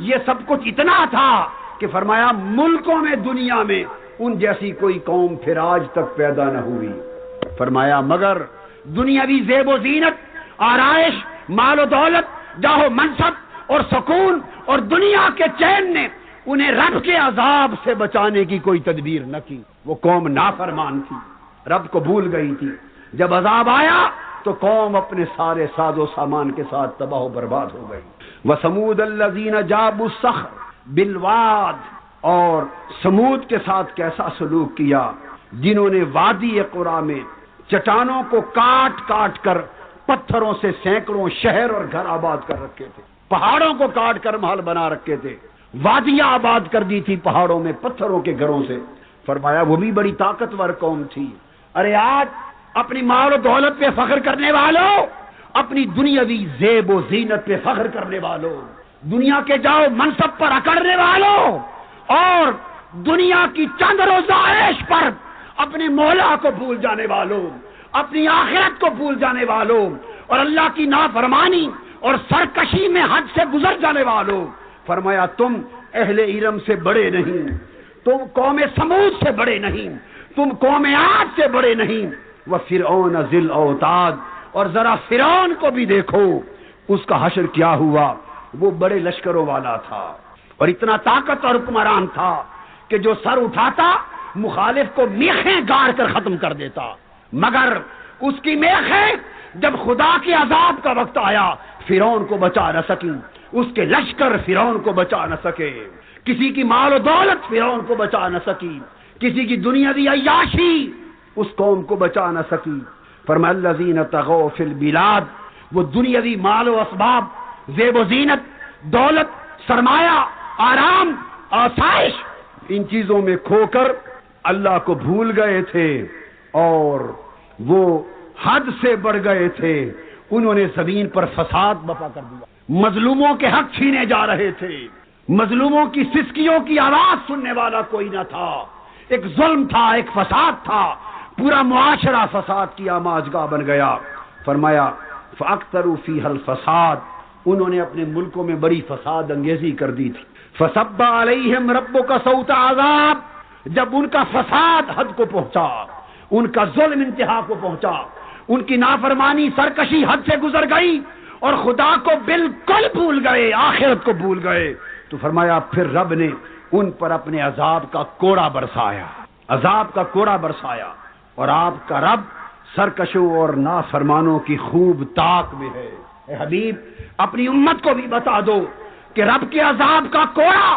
یہ سب کچھ اتنا تھا کہ فرمایا ملکوں میں دنیا میں ان جیسی کوئی قوم پھر آج تک پیدا نہ ہوئی۔ فرمایا مگر دنیاوی زیب و زینت، آرائش، مال و دولت، جاہ و منصب اور سکون اور دنیا کے چین نے انہیں رب کے عذاب سے بچانے کی کوئی تدبیر نہ کی۔ وہ قوم نافرمان تھی، رب کو بھول گئی تھی، جب عذاب آیا تو قوم اپنے سارے ساز و سامان کے ساتھ تباہ و برباد ہو گئی. وَثَمُودَ الَّذِينَ جَابُوا الصَّخْرَ بِالْوَادِ، اور سمود کے ساتھ کیسا سلوک کیا جنہوں نے وادی قرا میں چٹانوں کو کاٹ کاٹ کر پتھروں سے سینکڑوں شہر اور گھر آباد کر رکھے تھے، پہاڑوں کو کاٹ کر محل بنا رکھے تھے، وادیاں آباد کر دی تھی پہاڑوں میں پتھروں کے گھروں سے. فرمایا وہ بھی بڑی طاقتور قوم تھی. ارے آج اپنی مال و دولت پہ فخر کرنے والوں، اپنی دنیاوی زیب و زینت پہ فخر کرنے والوں، دنیا کے جاؤ منصب پر اکڑنے والوں، اور دنیا کی چند روزہ عیش پر اپنے مولا کو بھول جانے والوں، اپنی آخرت کو بھول جانے والوں، اور اللہ کی نافرمانی اور سرکشی میں حد سے گزر جانے والوں. فرمایا تم اہل ارم سے بڑے نہیں، تم قوم سمود سے بڑے نہیں، تم قوم عاد سے بڑے نہیں. وَفِرْعَوْنَ ذِي الْأَوْتَادِ، اور ذرا فرعون کو بھی دیکھو، اس کا حشر کیا ہوا. وہ بڑے لشکروں والا تھا اور اتنا طاقت اور حکمران تھا کہ جو سر اٹھاتا مخالف کو میخیں گاڑ کر ختم کر دیتا، مگر اس کی میخیں جب خدا کے عذاب کا وقت آیا فرعون کو بچا نہ سکی، اس کے لشکر فرعون کو بچا نہ سکے، کسی کی مال و دولت فرعون کو بچا نہ سکی، کسی کی دنیاوی عیاشی اس قوم کو بچا نہ سکی. فرمایا الذین طغوا فی البلاد، وہ دنیاوی مال و اسباب، زیب و زینت، دولت، سرمایہ، آرام، آسائش، ان چیزوں میں کھو کر اللہ کو بھول گئے تھے اور وہ حد سے بڑھ گئے تھے. انہوں نے زمین پر فساد برپا کر دیا، مظلوموں کے حق چھینے جا رہے تھے، مظلوموں کی سسکیوں کی آواز سننے والا کوئی نہ تھا. ایک ظلم تھا، ایک فساد تھا، پورا معاشرہ فساد کی آماجگاہ بن گیا. فرمایا فَأَكْثَرُوا فِيهَا الْفَسَادَ، انہوں نے اپنے ملکوں میں بڑی فساد انگیزی کر دی تھی. فَصَبَّ عَلَيْهِمْ رَبُّكَ صَوْتَ عَذَابٍ، جب ان کا فساد حد کو پہنچا، ان کا ظلم انتہا کو پہنچا، ان کی نافرمانی سرکشی حد سے گزر گئی اور خدا کو بالکل بھول گئے، آخرت کو بھول گئے، تو فرمایا پھر رب نے ان پر اپنے عذاب کا کوڑا برسایا، عذاب کا کوڑا برسایا. اور آپ کا رب سرکشوں اور نافرمانوں کی خوب طاق میں ہے. اے حبیب اپنی امت کو بھی بتا دو کہ رب کے عذاب کا کوڑا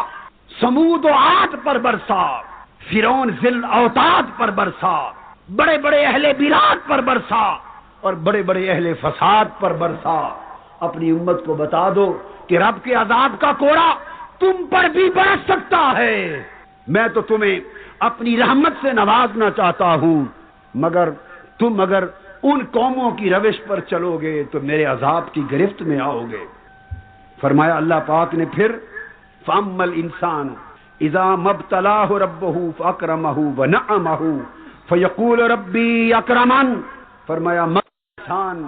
سمود و عاد پر برسا، فرعون ذی الاوتاد پر برسا، بڑے بڑے اہل بلاد پر برسا اور بڑے بڑے اہل فساد پر برسا. اپنی امت کو بتا دو کہ رب کے عذاب کا کوڑا تم پر بھی برس سکتا ہے. میں تو تمہیں اپنی رحمت سے نوازنا چاہتا ہوں، مگر تم اگر ان قوموں کی روش پر چلو گے تو میرے عذاب کی گرفت میں آؤ گے. فرمایا اللہ پاک نے پھر فَأَمَّا الْإِنسَانُ إِذَا مَا ابْتَلَاهُ رَبُّهُ فَأَكْرَمَهُ وَنَعَمَهُ فَيَقُولُ رَبِّي أَكْرَمَنِ. فرمایا انسان،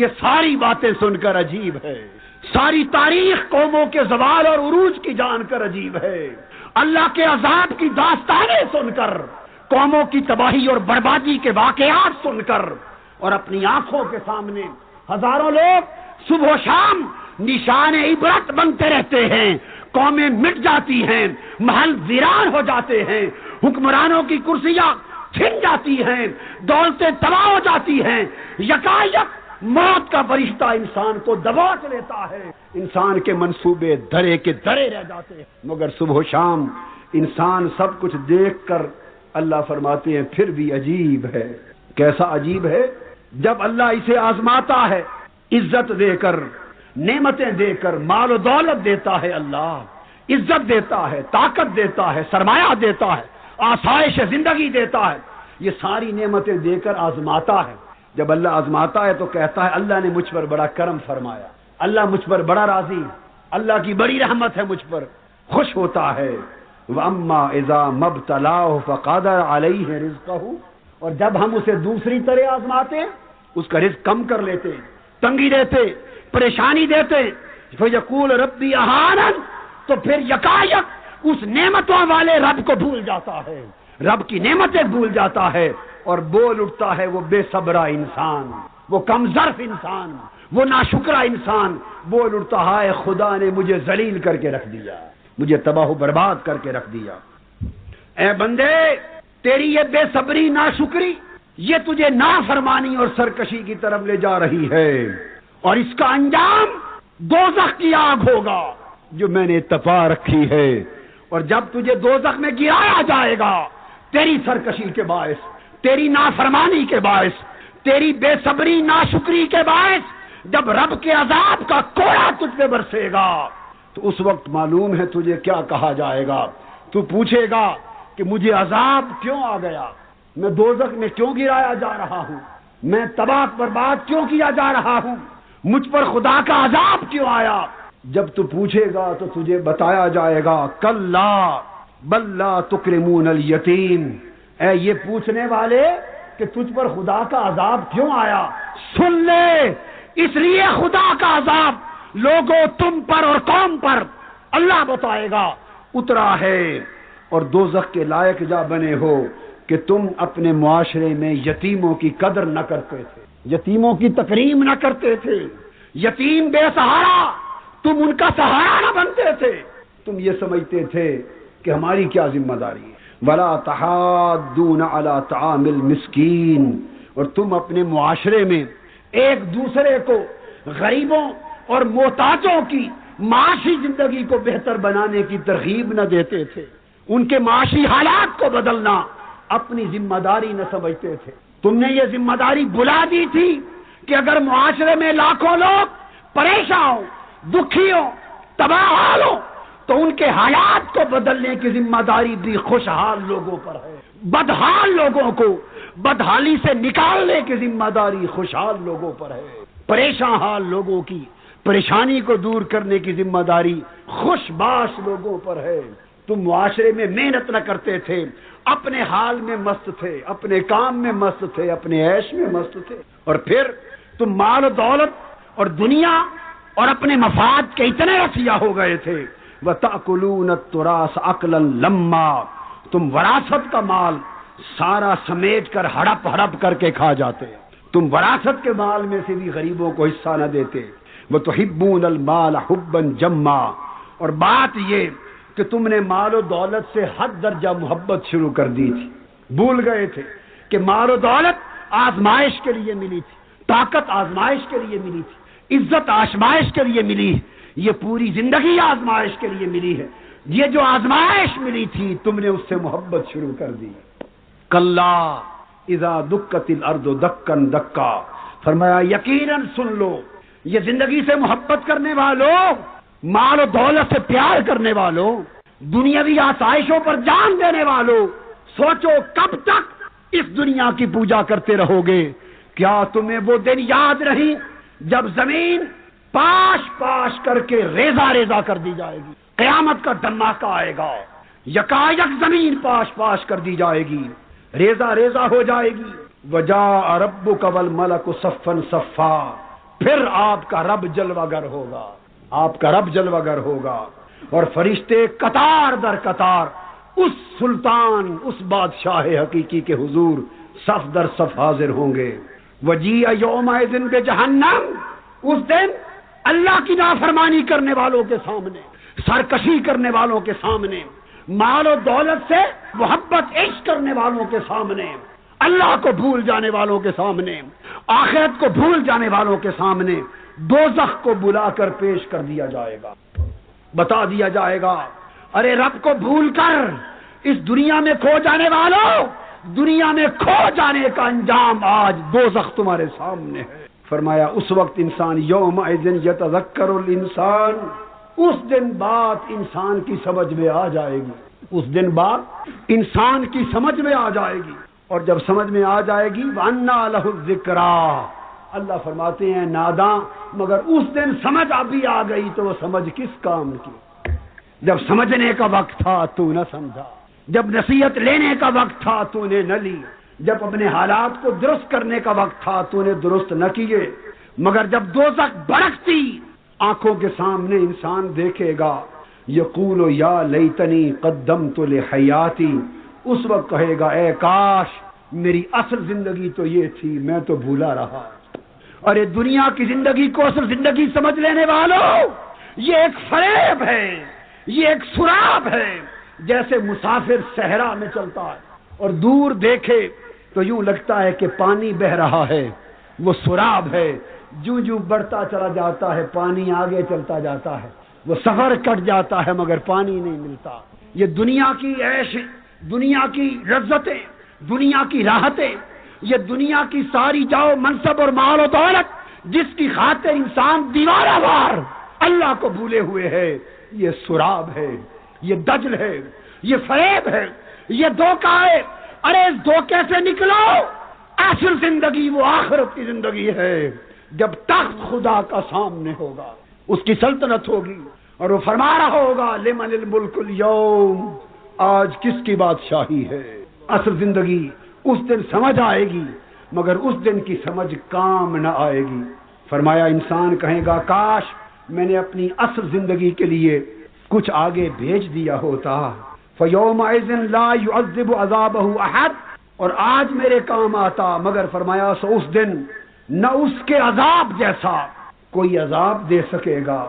یہ ساری باتیں سن کر عجیب ہے، ساری تاریخ قوموں کے زوال اور عروج کی جان کر عجیب ہے، اللہ کے عذاب کی داستانیں سن کر، قوموں کی تباہی اور بربادی کے واقعات سن کر، اور اپنی آنکھوں کے سامنے ہزاروں لوگ صبح و شام نشان عبرت بنتے رہتے ہیں، قومیں مٹ جاتی ہیں، محل ویران ہو جاتے ہیں، حکمرانوں کی کرسیاں چھن جاتی ہیں، دولتیں تباہ ہو جاتی ہیں، یکایک موت کا فرشتہ انسان کو دبوچ لیتا ہے، انسان کے منصوبے دھرے کے دھرے رہ جاتے ہیں. مگر صبح و شام انسان سب کچھ دیکھ کر اللہ فرماتے ہیں پھر بھی عجیب ہے. کیسا عجیب ہے؟ جب اللہ اسے آزماتا ہے، عزت دے کر، نعمتیں دے کر، مال و دولت دیتا ہے، اللہ عزت دیتا ہے، طاقت دیتا ہے، سرمایہ دیتا ہے، آسائش زندگی دیتا ہے، یہ ساری نعمتیں دے کر آزماتا ہے. جب اللہ آزماتا ہے تو کہتا ہے اللہ نے مجھ پر بڑا کرم فرمایا، اللہ مجھ پر بڑا راضی، اللہ کی بڑی رحمت ہے مجھ پر، خوش ہوتا ہے. وَأَمَّا إِذَا مَا ابْتَلَاهُ فَقَدَرَ عَلَيْهِ رِزْقَهُ، اور جب ہم اسے دوسری طرح آزماتے اس کا رزق کم کر لیتے، تنگی دیتے، پریشانی دیتے، فَيَقُولُ رَبِّي أَهَانَنِ، تو پھر یکایک اس نعمتوں والے رب کو بھول جاتا ہے، رب کی نعمتیں بھول جاتا ہے اور بول اٹھتا ہے وہ بے صبرہ انسان، وہ کم ظرف انسان، وہ ناشکرہ انسان، بول اٹھتا ہے خدا نے مجھے ذلیل کر کے رکھ دیا، مجھے تباہ و برباد کر کے رکھ دیا. اے بندے تیری یہ بے صبری، ناشکری، یہ تجھے نافرمانی اور سرکشی کی طرف لے جا رہی ہے، اور اس کا انجام دوزخ کی آگ ہوگا جو میں نے تپا رکھی ہے۔ اور جب تجھے دوزخ میں گرایا جائے گا تیری سرکشی کے باعث، تیری نافرمانی کے باعث، تیری بے صبری ناشکری کے باعث، جب رب کے عذاب کا کوڑا تجھ پہ برسے گا تو اس وقت معلوم ہے تجھے کیا کہا جائے گا۔ تو پوچھے گا کہ مجھے عذاب کیوں آ گیا، میں دوزخ میں کیوں گرایا جا رہا ہوں، میں تباہ برباد کیوں کیا جا رہا ہوں، مجھ پر خدا کا عذاب کیوں آیا؟ جب تو پوچھے گا تو تجھے بتایا جائے گا کلا بل لا تکرمون الیتیم، اے یہ پوچھنے والے کہ تجھ پر خدا کا عذاب کیوں آیا، سن لے، اس لیے خدا کا عذاب لوگوں تم پر اور قوم پر اللہ بتائے گا اترا ہے، اور دوزخ کے لائق جا بنے ہو کہ تم اپنے معاشرے میں یتیموں کی قدر نہ کرتے تھے، یتیموں کی تکریم نہ کرتے تھے، یتیم بے سہارا تم ان کا سہارا نہ بنتے تھے، تم یہ سمجھتے تھے کہ ہماری کیا ذمہ داری ہے۔ وَلَا تَحَاضُّونَ عَلَىٰ طَعَامِ الْمِسْكِينِ، اور تم اپنے معاشرے میں ایک دوسرے کو غریبوں اور محتاجوں کی معاشی زندگی کو بہتر بنانے کی ترغیب نہ دیتے تھے، ان کے معاشی حالات کو بدلنا اپنی ذمہ داری نہ سمجھتے تھے۔ تم نے یہ ذمہ داری بلا دی تھی کہ اگر معاشرے میں لاکھوں لوگ پریشان ہوں، دکھی ہوں، تباہ حال ہوں، تو ان کے حالات کو بدلنے کی ذمہ داری بھی خوشحال لوگوں پر ہے، بدحال لوگوں کو بدحالی سے نکالنے کی ذمہ داری خوشحال لوگوں پر ہے، پریشان حال لوگوں کی پریشانی کو دور کرنے کی ذمہ داری خوش باش لوگوں پر ہے۔ تم معاشرے میں محنت نہ کرتے تھے، اپنے حال میں مست تھے، اپنے کام میں مست تھے، اپنے عیش میں مست تھے، اور پھر تم مال و دولت اور دنیا اور اپنے مفاد کے اتنے رسیا ہو گئے تھے۔ وَتَأْكُلُونَ التُّرَاثَ أَكْلًا لَمًّا، تم وراثت کا مال سارا سمیٹ کر ہڑپ ہڑپ کر کے کھا جاتے، تم وراثت کے مال میں سے بھی غریبوں کو حصہ نہ دیتے۔ وَتُحِبُّونَ الْمَالَ حُبًّا جَمًّا، اور بات یہ کہ تم نے مال و دولت سے حد درجہ محبت شروع کر دی تھی، بھول گئے تھے کہ مال و دولت آزمائش کے لیے ملی تھی، طاقت آزمائش کے لیے ملی تھی، عزت آزمائش کے لیے ملی ہے، یہ پوری زندگی آزمائش کے لیے ملی ہے، یہ جو آزمائش ملی تھی تم نے اس سے محبت شروع کر دی۔ کلا اذا دکت الارض دکن دکا، فرمایا یقیناً سن لو، یہ زندگی سے محبت کرنے والوں، مال و دولت سے پیار کرنے والوں، دنیاوی آسائشوں پر جان دینے والوں، سوچو کب تک اس دنیا کی پوجا کرتے رہو گے؟ کیا تمہیں وہ دن یاد نہیں جب زمین پاش پاش کر کے ریزہ ریزہ کر دی جائے گی، قیامت کا دھماکہ آئے گا، یکایک زمین پاش پاش کر دی جائے گی، ریزہ ریزہ ہو جائے گی۔ وَجَاءَ رَبُّكَ وَالْمَلَكُ صَفًّا صَفًّا، پھر آپ کا رب جلوہ گر ہوگا، آپ کا رب جلوہ گر ہوگا، اور فرشتے قطار در قطار اس سلطان، اس بادشاہ حقیقی کے حضور صف در صف حاضر ہوں گے۔ وَجِیءَ یَوْمَئِذٍ بِجَہَنَّمَ، اس دن اللہ کی نافرمانی کرنے والوں کے سامنے، سرکشی کرنے والوں کے سامنے، مال و دولت سے محبت عشق کرنے والوں کے سامنے، اللہ کو بھول جانے والوں کے سامنے، آخرت کو بھول جانے والوں کے سامنے دوزخ کو بلا کر پیش کر دیا جائے گا، بتا دیا جائے گا ارے رب کو بھول کر اس دنیا میں کھو جانے والوں، دنیا میں کھو جانے کا انجام آج دوزخ تمہارے سامنے ہے۔ فرمایا اس وقت انسان یومئذ یتذکر الانسان، اس دن بعد انسان کی سمجھ میں آ جائے گی، اس دن بعد انسان کی سمجھ میں آ جائے گی، اور جب سمجھ میں آ جائے گی وَأَنَّىٰ لَهُ الذِّكْرَىٰ، اللہ فرماتے ہیں ناداں مگر اس دن سمجھ ابھی آ گئی تو وہ سمجھ کس کام کی؟ جب سمجھنے کا وقت تھا تو نہ سمجھا، جب نصیحت لینے کا وقت تھا تو نے نہ لی، جب اپنے حالات کو درست کرنے کا وقت تھا تو نے درست نہ کیے، مگر جب دوزخ بھڑکتی آنکھوں کے سامنے انسان دیکھے گا یقول یا لیتنی قدمت لحیاتی، اس وقت کہے گا اے کاش میری اصل زندگی تو یہ تھی، میں تو بھولا رہا۔ ارے دنیا کی زندگی کو اصل زندگی سمجھ لینے والوں، یہ ایک فریب ہے، یہ ایک سراب ہے، جیسے مسافر صحرا میں چلتا ہے اور دور دیکھے تو تو یوں لگتا ہے کہ پانی بہ رہا ہے، وہ سراب ہے، جو جو بڑھتا چلا جاتا ہے پانی آگے چلتا جاتا ہے، وہ سفر کٹ جاتا ہے مگر پانی نہیں ملتا۔ یہ دنیا کی عیش، دنیا کی لذتیں، دنیا کی راحتیں، یہ دنیا کی ساری جاؤ منصب اور مال و دولت جس کی خاطر انسان دیوارہ وار اللہ کو بھولے ہوئے ہے، یہ سراب ہے، یہ دجل ہے، یہ فریب ہے، یہ دھوکہ ہے۔ ارے اس دھوکے سے نکلو، اصل زندگی وہ آخرت کی زندگی ہے، جب تخت خدا کا سامنے ہوگا، اس کی سلطنت ہوگی اور وہ فرما رہا ہوگا لمن الملک اليوم، آج کس کی بادشاہی ہے۔ اصل زندگی اس دن سمجھ آئے گی، مگر اس دن کی سمجھ کام نہ آئے گی۔ فرمایا انسان کہے گا کاش میں نے اپنی اصل زندگی کے لیے کچھ آگے بھیج دیا ہوتا۔ فَيَوْمَئِذٍ لَا يُعَذِّبُ عَذَابَهُ أَحَدٌ، اور آج میرے کام آتا، مگر فرمایا سو اس دن نہ اس کے عذاب جیسا کوئی عذاب دے سکے گا،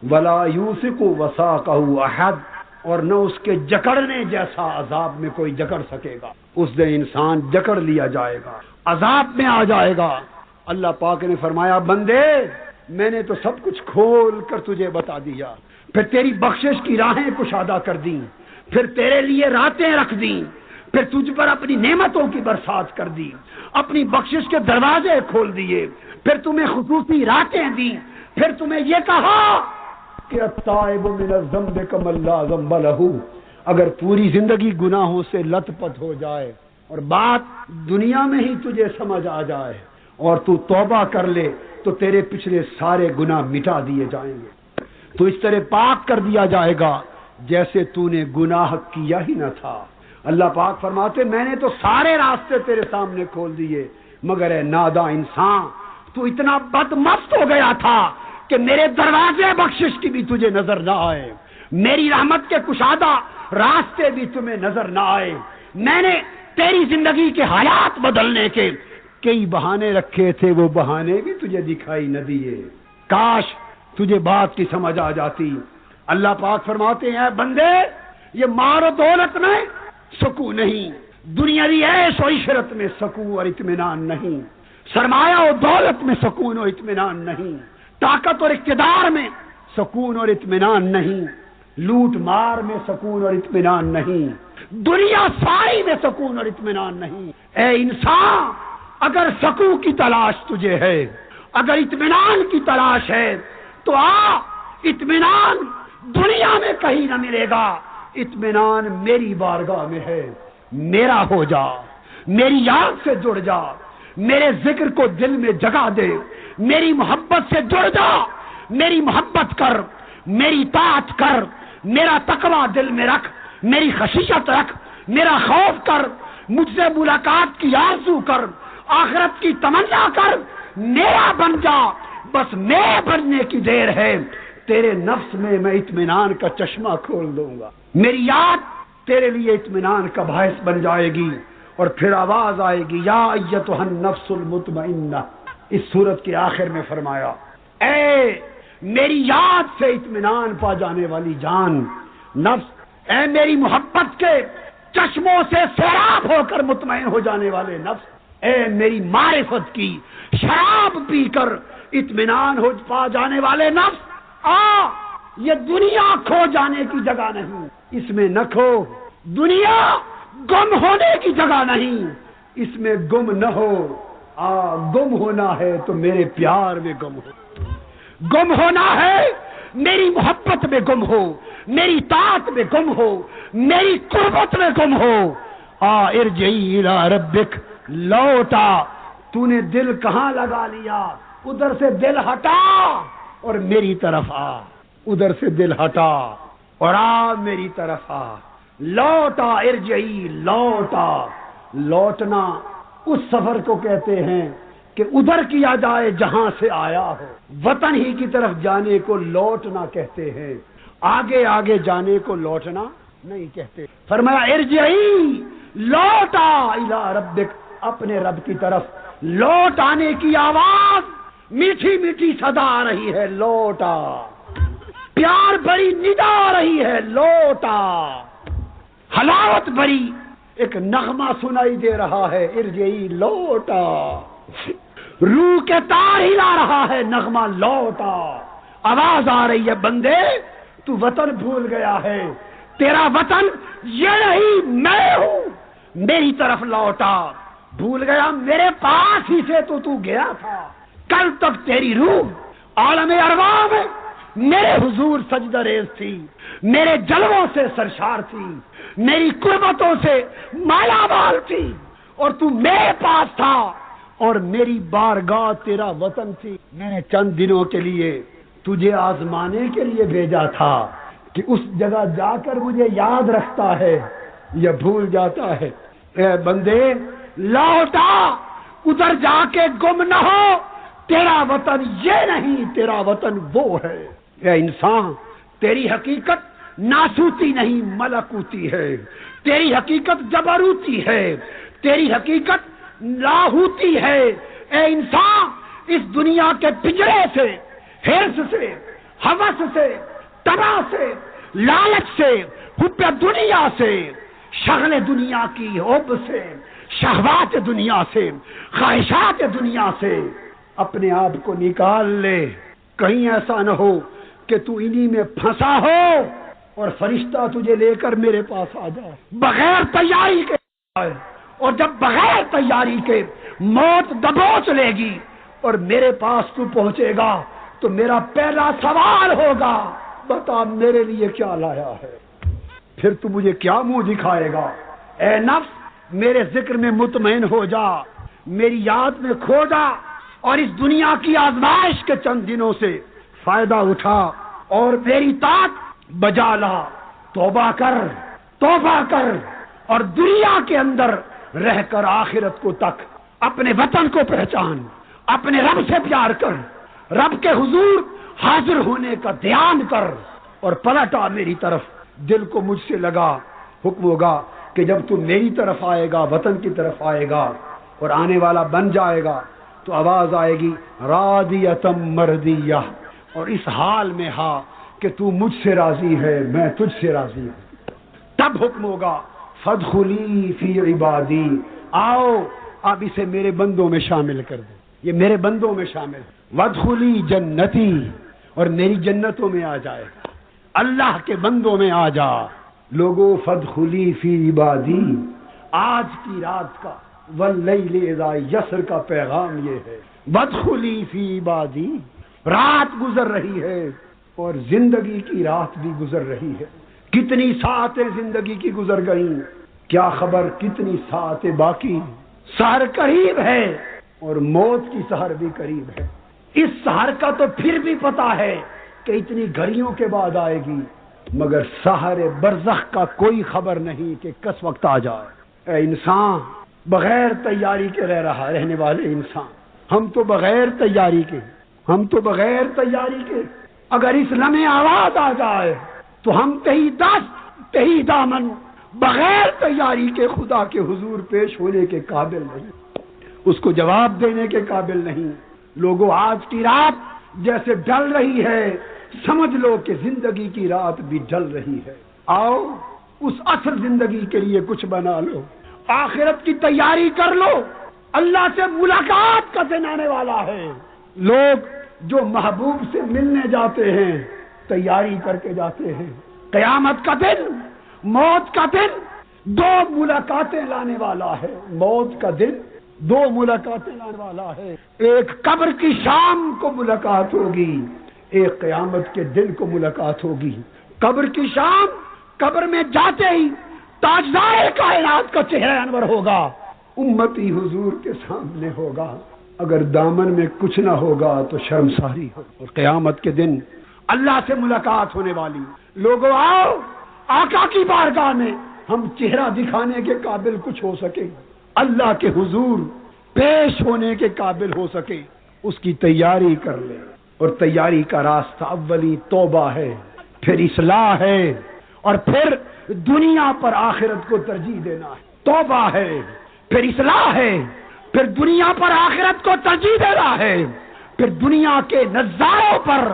وَلَا يُوثِقُ وَثَاقَهُ أَحَدٌ، اور نہ اس کے جکڑنے جیسا عذاب میں کوئی جکڑ سکے گا۔ اس دن انسان جکڑ لیا جائے گا، عذاب میں آ جائے گا۔ اللہ پاک نے فرمایا بندے میں نے تو سب کچھ کھول کر تجھے بتا دیا، پھر تیری بخشش کی راہیں کشادہ کر دیں، پھر تیرے لیے راتیں رکھ دیں، پھر تجھ پر اپنی نعمتوں کی برسات کر دی، اپنی بخشش کے دروازے کھول دیے، پھر تمہیں خصوصی راتیں دی، پھر تمہیں یہ کہا کہ التائب من الذنب کمن لا ذنب لہ۔ اگر پوری زندگی گناہوں سے لت پت ہو جائے اور بات دنیا میں ہی تجھے سمجھ آ جائے اور تو توبہ کر لے تو تیرے پچھلے سارے گناہ مٹا دیے جائیں گے، تو اس طرح پاک کر دیا جائے گا جیسے تو نے گناہ کیا ہی نہ تھا۔ اللہ پاک فرماتے میں نے تو سارے راستے تیرے سامنے کھول دیے، مگر اے ناداں انسان تو اتنا بدمست ہو گیا تھا کہ میرے دروازے بخشش کی بھی تجھے نظر نہ آئے، میری رحمت کے کشادہ راستے بھی تمہیں نظر نہ آئے۔ میں نے تیری زندگی کے حالات بدلنے کے کئی بہانے رکھے تھے، وہ بہانے بھی تجھے دکھائی نہ دیے۔ کاش تجھے بات کی سمجھ آ جاتی۔ اللہ پاک فرماتے ہیں بندے یہ مال و دولت میں سکون نہیں، دنیاوی عیش و عشرت میں سکون اور اطمینان نہیں، سرمایہ و دولت میں سکون و اطمینان نہیں، طاقت اور اقتدار میں سکون اور اطمینان نہیں، لوٹ مار میں سکون اور اطمینان نہیں، دنیا ساری میں سکون اور اطمینان نہیں۔ اے انسان اگر سکون کی تلاش تجھے ہے، اگر اطمینان کی تلاش ہے تو آ، اطمینان دنیا میں کہیں نہ ملے گا، اطمینان میری بارگاہ میں ہے۔ میرا ہو جا، میری یاد سے جڑ جا، میرے ذکر کو دل میں جگہ دے، میری محبت سے جڑ جا، میری محبت کر، میری طاعت کر، میرا تقوی دل میں رکھ، میری خشیت رکھ، میرا خوف کر، مجھ سے ملاقات کی آرزو کر، آخرت کی تمنا کر، میرا بن جا، بس میں بننے کی دیر ہے، تیرے نفس میں میں اطمینان کا چشمہ کھول دوں گا، میری یاد تیرے لیے اطمینان کا باعث بن جائے گی، اور پھر آواز آئے گی یا ایتھا النفس المطمئنہ۔ اس سورت کے آخر میں فرمایا اے میری یاد سے اطمینان پا جانے والی جان نفس، اے میری محبت کے چشموں سے سیراب ہو کر مطمئن ہو جانے والے نفس، اے میری معرفت کی شراب پی کر اطمینان ہو پا جانے والے نفس، آ، یہ دنیا کھو جانے کی جگہ نہیں، اس میں نہ کھو، دنیا گم ہونے کی جگہ نہیں، اس میں گم نہ ہو، گم ہونا ہے تو میرے پیار میں گم ہو، گم ہونا ہے میری محبت میں گم ہو، میری طاعت میں گم ہو، میری قربت میں گم ہو۔ ارجعی الی ربک، لوٹا، تو نے دل کہاں لگا لیا، ادھر سے دل ہٹا اور میری طرف آ، ادھر سے دل ہٹا اور آ میری طرف آ، لوٹا، ارجعی، لوٹا۔ لوٹنا اس سفر کو کہتے ہیں کہ ادھر کیا جائے جہاں سے آیا ہو، وطن ہی کی طرف جانے کو لوٹنا کہتے ہیں، آگے آگے جانے کو لوٹنا نہیں کہتے۔ فرمایا ارجعی، لوٹا، الی ربک، اپنے رب کی طرف لوٹ آنے کی آواز، میٹھی میٹھی صدا آ رہی ہے، لوٹا، پیار بھری ندا آ رہی ہے، لوٹا، حلاوت بھری ایک نغمہ سنائی دے رہا ہے، ارجعی لوٹا، روح کے تار ہلا رہا ہے نغمہ لوٹا، آواز آ رہی ہے بندے تو وطن بھول گیا ہے، تیرا وطن یہ نہیں میں ہوں، میری طرف لوٹا، بھول گیا میرے پاس ہی سے تو گیا تھا، کل تک تیری روح عالم ارواح میں میرے حضور سجدہ ریز تھی، میرے جلووں سے سرشار تھی، میری قربتوں سے مالا مال تھی، اور تو میرے پاس تھا اور میری بارگاہ تیرا وطن تھی۔ میں نے چند دنوں کے لیے تجھے آزمانے کے لیے بھیجا تھا کہ اس جگہ جا کر مجھے یاد رکھتا ہے یا بھول جاتا ہے۔ اے بندے لوٹا، ادھر جا کے گم نہ ہو، تیرا وطن یہ نہیں، تیرا وطن وہ ہے۔ اے انسان، تیری حقیقت ناسوتی نہیں ملکوتی ہے، تیری حقیقت جبروتی ہے، تیری حقیقت لاہوتی ہے۔ اے انسان، اس دنیا کے پنجرے سے، حرص سے، ہوس سے، طمع سے، لالچ سے، حب دنیا سے، شغل دنیا کی حب سے، شہوات دنیا سے، خواہشات دنیا سے اپنے آپ کو نکال لے، کہیں ایسا نہ ہو کہ تو انہی میں پھنسا ہو اور فرشتہ تجھے لے کر میرے پاس آ جائے بغیر تیاری کے، اور جب بغیر تیاری کے موت دبوچ لے گی اور میرے پاس تو پہنچے گا تو میرا پہلا سوال ہوگا، بتا میرے لیے کیا لایا ہے؟ پھر تو مجھے کیا منہ دکھائے گا؟ اے نفس، میرے ذکر میں مطمئن ہو جا، میری یاد میں کھو جا، اور اس دنیا کی آزمائش کے چند دنوں سے فائدہ اٹھا اور میری طاعت بجا لا، توبہ کر اور دنیا کے اندر رہ کر آخرت کو تک، اپنے وطن کو پہچان، اپنے رب سے پیار کر، رب کے حضور حاضر ہونے کا دھیان کر اور پلٹا میری طرف، دل کو مجھ سے لگا۔ حکم ہوگا کہ جب تو میری طرف آئے گا، وطن کی طرف آئے گا اور آنے والا بن جائے گا تو آواز آئے گی راضیۃ مردیہ، اور اس حال میں ہاں کہ تو مجھ سے راضی ہے، میں تجھ سے راضی ہوں۔ تب حکم ہوگا فادخلی فی عبادی، آؤ اب اسے میرے بندوں میں شامل کر دیں، یہ میرے بندوں میں شامل، وادخلی جنتی، اور میری جنتوں میں آ جائے گا، اللہ کے بندوں میں آ جا۔ لوگوں فادخلی فی عبادی، آج کی رات کا واللیل اذا یسر کا پیغام یہ ہے، وادخلی فی عبادی، رات گزر رہی ہے اور زندگی کی رات بھی گزر رہی ہے، کتنی ساعتیں زندگی کی گزر گئیں، کیا خبر کتنی ساعتیں باقی، سحر قریب ہے اور موت کی سحر بھی قریب ہے۔ اس سحر کا تو پھر بھی پتا ہے کہ اتنی گھڑیوں کے بعد آئے گی، مگر سحر برزخ کا کوئی خبر نہیں کہ کس وقت آ جائے۔ اے انسان، بغیر تیاری کے رہنے والے انسان، ہم تو بغیر تیاری کے اگر اس لمحے آواز آ جائے تو ہم تہی دست تہی دامن بغیر تیاری کے خدا کے حضور پیش ہونے کے قابل نہیں، اس کو جواب دینے کے قابل نہیں۔ لوگوں، آج کی رات جیسے ڈل رہی ہے، سمجھ لو کہ زندگی کی رات بھی ڈل رہی ہے۔ آؤ اس اصل زندگی کے لیے کچھ بنا لو، آخرت کی تیاری کر لو، اللہ سے ملاقات کا دن آنے والا ہے۔ لوگ جو محبوب سے ملنے جاتے ہیں تیاری کر کے جاتے ہیں، قیامت کا دن، موت کا دن دو ملاقاتیں لانے والا ہے، موت کا دن دو ملاقاتیں لانے والا ہے، ایک قبر کی شام کو ملاقات ہوگی، ایک قیامت کے دن کو ملاقات ہوگی۔ قبر کی شام، قبر میں جاتے ہی تاجدار کائنات کا چہرہ انور ہوگا، امتی حضور کے سامنے ہوگا، اگر دامن میں کچھ نہ ہوگا تو شرمساری ہو، اور قیامت کے دن اللہ سے ملاقات ہونے والی۔ لوگوں، آؤ آقا کی بارگاہ میں ہم چہرہ دکھانے کے قابل کچھ ہو سکے، اللہ کے حضور پیش ہونے کے قابل ہو سکے، اس کی تیاری کر لیں۔ اور تیاری کا راستہ اولی توبہ ہے، پھر اصلاح ہے، اور پھر دنیا پر آخرت کو ترجیح دینا ہے۔ توبہ ہے، پھر اصلاح ہے، پھر دنیا پر آخرت کو ترجیح دینا ہے، پھر دنیا کے نظاروں پر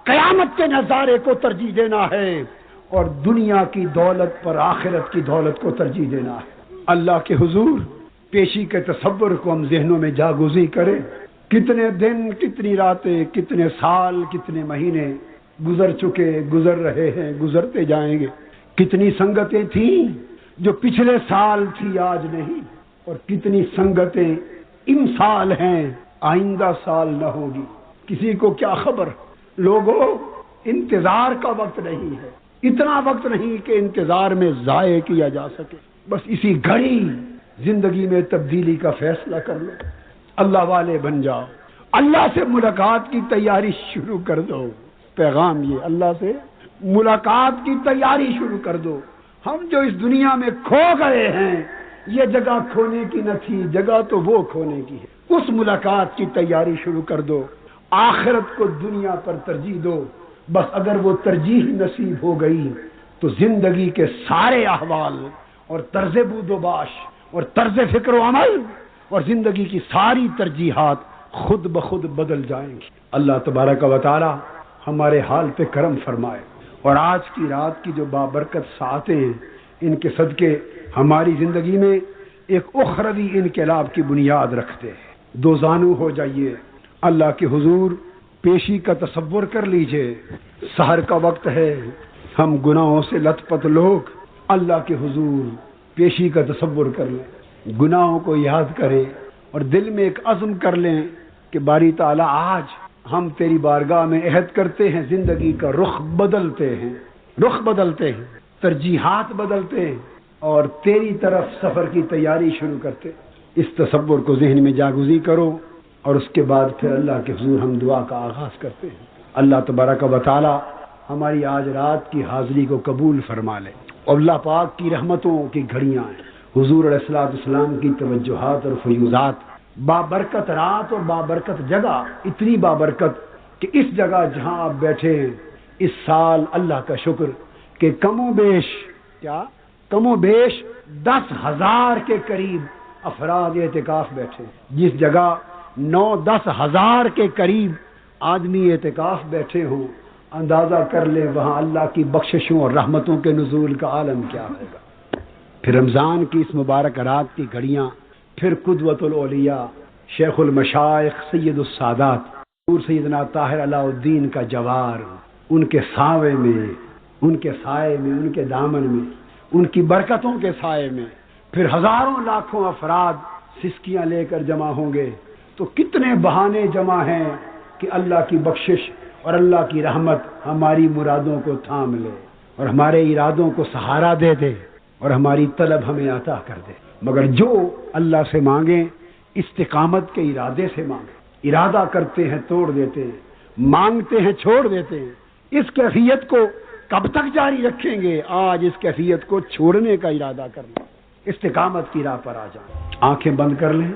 قیامت کے نظارے کو ترجیح دینا ہے، اور دنیا کی دولت پر آخرت کی دولت کو ترجیح دینا ہے۔ اللہ کے حضور پیشی کے تصور کو ہم ذہنوں میں جاگوزی کریں. کتنے دن، کتنی راتیں، کتنے سال، کتنے مہینے گزر چکے، گزر رہے ہیں، گزرتے جائیں گے. کتنی سنگتیں تھیں جو پچھلے سال تھی آج نہیں، اور کتنی سنگتیں امسال ہیں آئندہ سال نہ ہوگی. کسی کو کیا خبر. لوگوں، انتظار کا وقت نہیں ہے، اتنا وقت نہیں کہ انتظار میں ضائع کیا جا سکے. بس اسی گھڑی زندگی میں تبدیلی کا فیصلہ کر لو، اللہ والے بن جاؤ، اللہ سے ملاقات کی تیاری شروع کر دو. پیغام یہ، اللہ سے ملاقات کی تیاری شروع کر دو. ہم جو اس دنیا میں کھو گئے ہیں، یہ جگہ کھونے کی نہ تھی، جگہ تو وہ کھونے کی ہے. اس ملاقات کی تیاری شروع کر دو. آخرت کو دنیا پر ترجیح دو. بس اگر وہ ترجیح نصیب ہو گئی تو زندگی کے سارے احوال اور طرز بود و باش اور طرز فکر و عمل اور زندگی کی ساری ترجیحات خود بخود بدل جائیں گی. اللہ تبارک و تعالی ہمارے حال پہ کرم فرمائے، اور آج کی رات کی جو بابرکت ساعتیں ہیں، ان کے صدقے ہماری زندگی میں ایک اخروی انقلاب کی بنیاد رکھتے ہیں. دو زانو ہو جائیے، اللہ کے حضور پیشی کا تصور کر لیجئے. سحر کا وقت ہے، ہم گناہوں سے لت پت لوگ اللہ کے حضور پیشی کا تصور کر لیں، گناہوں کو یاد کریں اور دل میں ایک عزم کر لیں کہ باری تعالیٰ آج ہم تیری بارگاہ میں عہد کرتے ہیں، زندگی کا رخ بدلتے ہیں، رخ بدلتے ہیں، ترجیحات بدلتے ہیں اور تیری طرف سفر کی تیاری شروع کرتے. اس تصور کو ذہن میں جاگزی کرو، اور اس کے بعد پھر اللہ کے حضور ہم دعا کا آغاز کرتے ہیں. اللہ تبارک و تعالی ہماری آج رات کی حاضری کو قبول فرما لے. اور اللہ پاک کی رحمتوں کی گھڑیاں ہیں، حضور علیہ الصلوۃ والسلام کی توجہات اور فیوضات. بابرکت رات اور بابرکت جگہ، اتنی بابرکت کہ اس جگہ جہاں آپ بیٹھے ہیں اس سال اللہ کا شکر کہ کم و بیش 10,000 کے قریب افراد اعتکاف بیٹھے. جس جگہ 9-10 ہزار کے قریب آدمی اعتکاف بیٹھے ہوں، اندازہ کر لیں وہاں اللہ کی بخششوں اور رحمتوں کے نزول کا عالم کیا ہوگا. پھر رمضان کی اس مبارک رات کی گھڑیاں، پھر قدوۃ الاولیاء شیخ المشائخ سید السادات حضور سیدنا طاہر علاء الدین کا جوار، ان کے سائے میں، ان کے سائے میں، ان کے دامن میں، ان کی برکتوں کے سائے میں پھر ہزاروں لاکھوں افراد سسکیاں لے کر جمع ہوں گے. تو کتنے بہانے جمع ہیں کہ اللہ کی بخشش اور اللہ کی رحمت ہماری مرادوں کو تھام لے اور ہمارے ارادوں کو سہارا دے دے اور ہماری طلب ہمیں عطا کر دے. مگر جو اللہ سے مانگیں استقامت کے ارادے سے مانگیں. ارادہ کرتے ہیں توڑ دیتے ہیں، مانگتے ہیں چھوڑ دیتے ہیں. اس کیفیت کو کب تک جاری رکھیں گے؟ آج اس کیفیت کو چھوڑنے کا ارادہ کر لیں، استقامت کی راہ پر آ جائیں. آنکھیں بند کر لیں،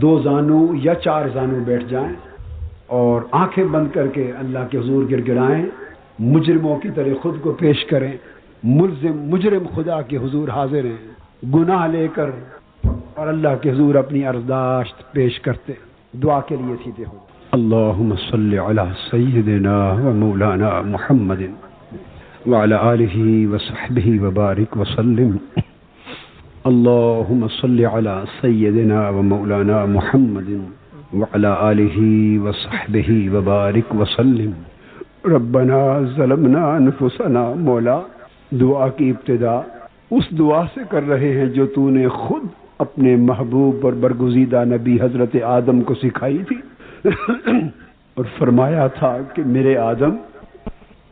2 زانو یا 4 زانو بیٹھ جائیں اور آنکھیں بند کر کے اللہ کے حضور گر گرائیں. مجرموں کی طرح خود کو پیش کریں. مجرم خدا کے حضور حاضر ہیں گناہ لے کر، اور اللہ کے حضور اپنی عرضداشت پیش کرتے. دعا کے لیے سیدھے ہو. اللہم صلی علی سیدنا و مولانا محمد وعلی آلہ وصحبہ وبارک وسلم. اللہم صلی علی سیدنا و مولانا محمد وعلی آلہ وصحبہ وبارک وسلم. ربنا ظلمنا انفسنا. مولا، دعا کی ابتدا اس دعا سے کر رہے ہیں جو تو نے خود اپنے محبوب اور برگزیدہ نبی حضرت آدم کو سکھائی تھی اور فرمایا تھا کہ میرے آدم،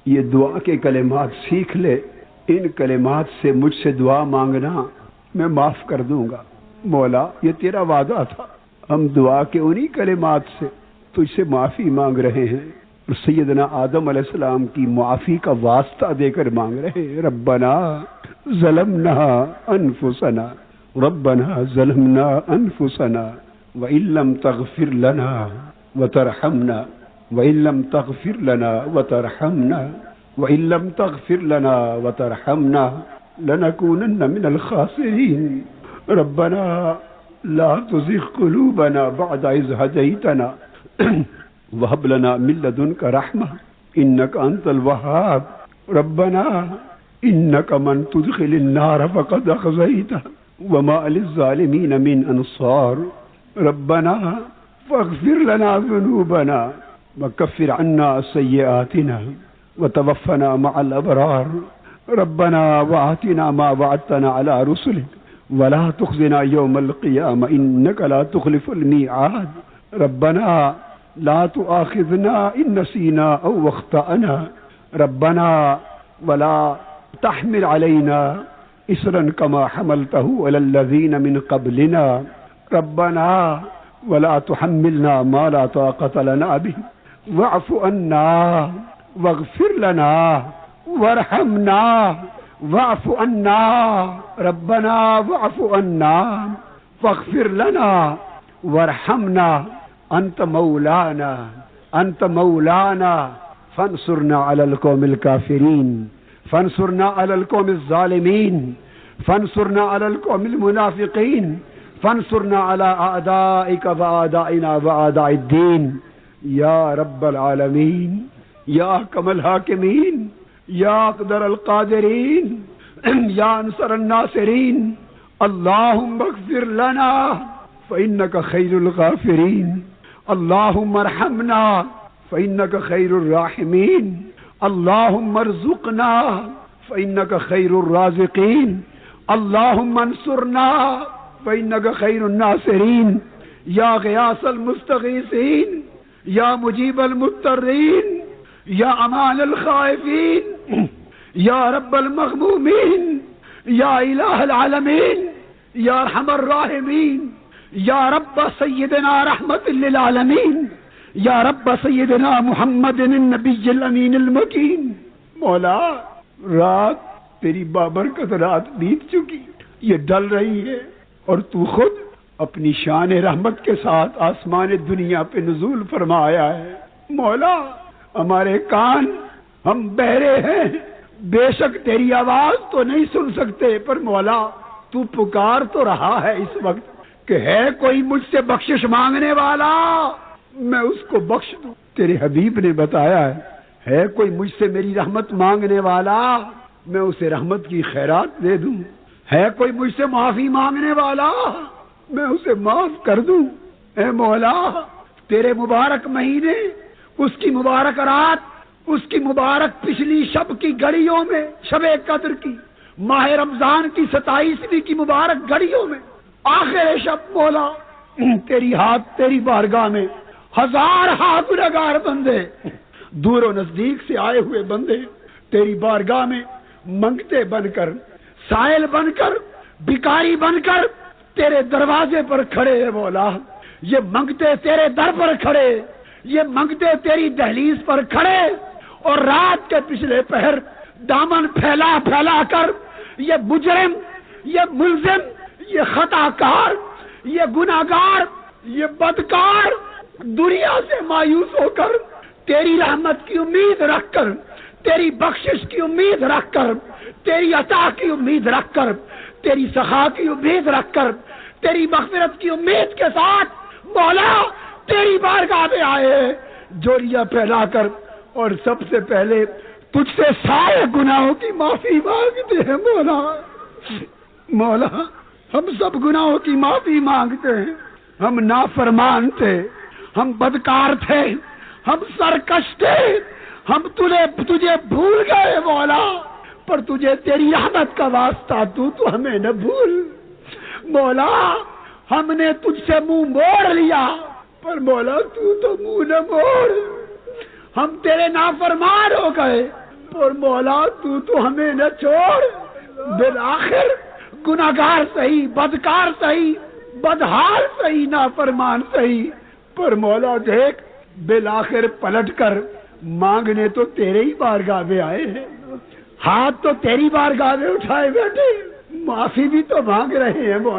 یہ دعا کے کلمات سیکھ لے، ان کلمات سے مجھ سے دعا مانگنا، میں معاف کر دوں گا. مولا، یہ تیرا وعدہ تھا، ہم دعا کے انہی کلمات سے تجھ سے معافی مانگ رہے ہیں اور سیدنا آدم علیہ السلام کی معافی کا واسطہ دے کر مانگ رہے ہیں. ربنا ظلمنا انفسنا، ربنا ظلمنا انفسنا وإن لم تغفر لنا وترحمنا، وإن لم تغفر لنا وترحمنا، وإن لم تغفر لنا وترحمنا لنكونن من الخاسرين. ربنا لا تزغ قلوبنا بعد إذ هديتنا وهب لنا من لدنك رحمة إنك أنت الوهاب. ربنا إنك من تدخل النار فقد أخزيته وما للظالمين من أنصار ربنا فاغفر لنا ذنوبنا وكفر عنا سيئاتنا وتوفنا مع الأبرار ربنا وآتنا ما وعدتنا على رسلك ولا تخزنا يوم القيامة إنك لا تخلف الميعاد ربنا لا تؤاخذنا إن نسينا أو أخطأنا ربنا ولا تحمل علينا إصرا كما حملته على الذين من قبلنا ربنا ولا تحملنا ما لا طاقة لنا به واعف عنا واغفر لنا وارحمنا واعف عنا ربنا واعف عنا واغفر لنا وارحمنا أنت مولانا فانصرنا على القوم الكافرين فانصرنا على القوم الظالمين فانصرنا على القوم المنافقين فانصرنا على أعدائك وأعدائنا وأعداء الدين يا رب العالمين يا أحكم الحاكمين يا أقدر القادرين يا أنصر الناصرين اللهم اغفر لنا فإنك خير الغافرين اللهم ارحمنا فإنك خير الراحمين اللهم ارزقنا فإنك خير الرازقين اللهم انصرنا فإنك خير الناصرين يا غياث المستغيثين يا مجيب المضطرين يا أمان الخائفين يا رب المغمومين يا إله العالمين يا أرحم الراحمين يا رب سيدنا رحمة للعالمين یا رب سیدنا محمد النبی الامین المکین مولا رات تیری بابرکت رات بیت چکی یہ ڈل رہی ہے اور تو خود اپنی شان رحمت کے ساتھ آسمان دنیا پہ نزول فرمایا ہے مولا ہمارے کان ہم بہرے ہیں بے شک تیری آواز تو نہیں سن سکتے پر مولا تو پکار تو رہا ہے اس وقت کہ ہے کوئی مجھ سے بخشش مانگنے والا میں اس کو بخش دوں تیرے حبیب نے بتایا ہے کوئی مجھ سے میری رحمت مانگنے والا میں اسے رحمت کی خیرات دے دوں ہے کوئی مجھ سے معافی مانگنے والا میں اسے معاف کر دوں اے مولا تیرے مبارک مہینے اس کی مبارک رات اس کی مبارک پچھلی شب کی گھڑیوں میں شب قدر کی ماہ رمضان کی 27ویں کی مبارک گھڑیوں میں آخر شب مولا تیری بارگاہ میں ہزار گنہگار بندے دور و نزدیک سے آئے ہوئے بندے تیری بارگاہ میں منگتے بن کر سائل بن کر بھکاری بن کر تیرے دروازے پر کھڑے ہیں مولا یہ منگتے تیرے در پر کھڑے یہ منگتے تیری دہلیز پر کھڑے اور رات کے پچھلے پہر دامن پھیلا پھیلا کر یہ مجرم یہ ملزم یہ خطا کار یہ گناہگار یہ بدکار دنیا سے مایوس ہو کر تیری رحمت کی امید رکھ کر تیری بخشش کی امید رکھ کر تیری عطا کی امید رکھ کر تیری سخا کی امید رکھ کر تیری مغفرت کی امید کے ساتھ مولا تیری بارگاہ میں آئے جوڑیاں پھیلا کر اور سب سے پہلے تجھ سے سارے گناہوں کی معافی مانگتے ہیں مولا ہم سب گناہوں کی معافی مانگتے ہیں ہم نافرمان تھے ہم بدکار تھے ہم سرکش تھے ہم تجھے بھول گئے مولا پر تجھے تیری رحمت کا واسطہ تو ہمیں نہ بھول مولا ہم نے تجھ سے منہ موڑ لیا پر مولا تو منہ نہ موڑ ہم تیرے نافرمان ہو گئے پر مولا تو ہمیں نہ چھوڑ بالآخر گناہگار صحیح بدکار صحیح بدحال صحیح نافرمان صحیح پر مولا دیکھ بالآخر پلٹ کر مانگنے تو تیرے ہی بارگاہ میں آئے ہیں ہاتھ تو تیری بارگاہ میں اٹھائے بیٹھے معافی بھی تو مانگ رہے ہیں مولا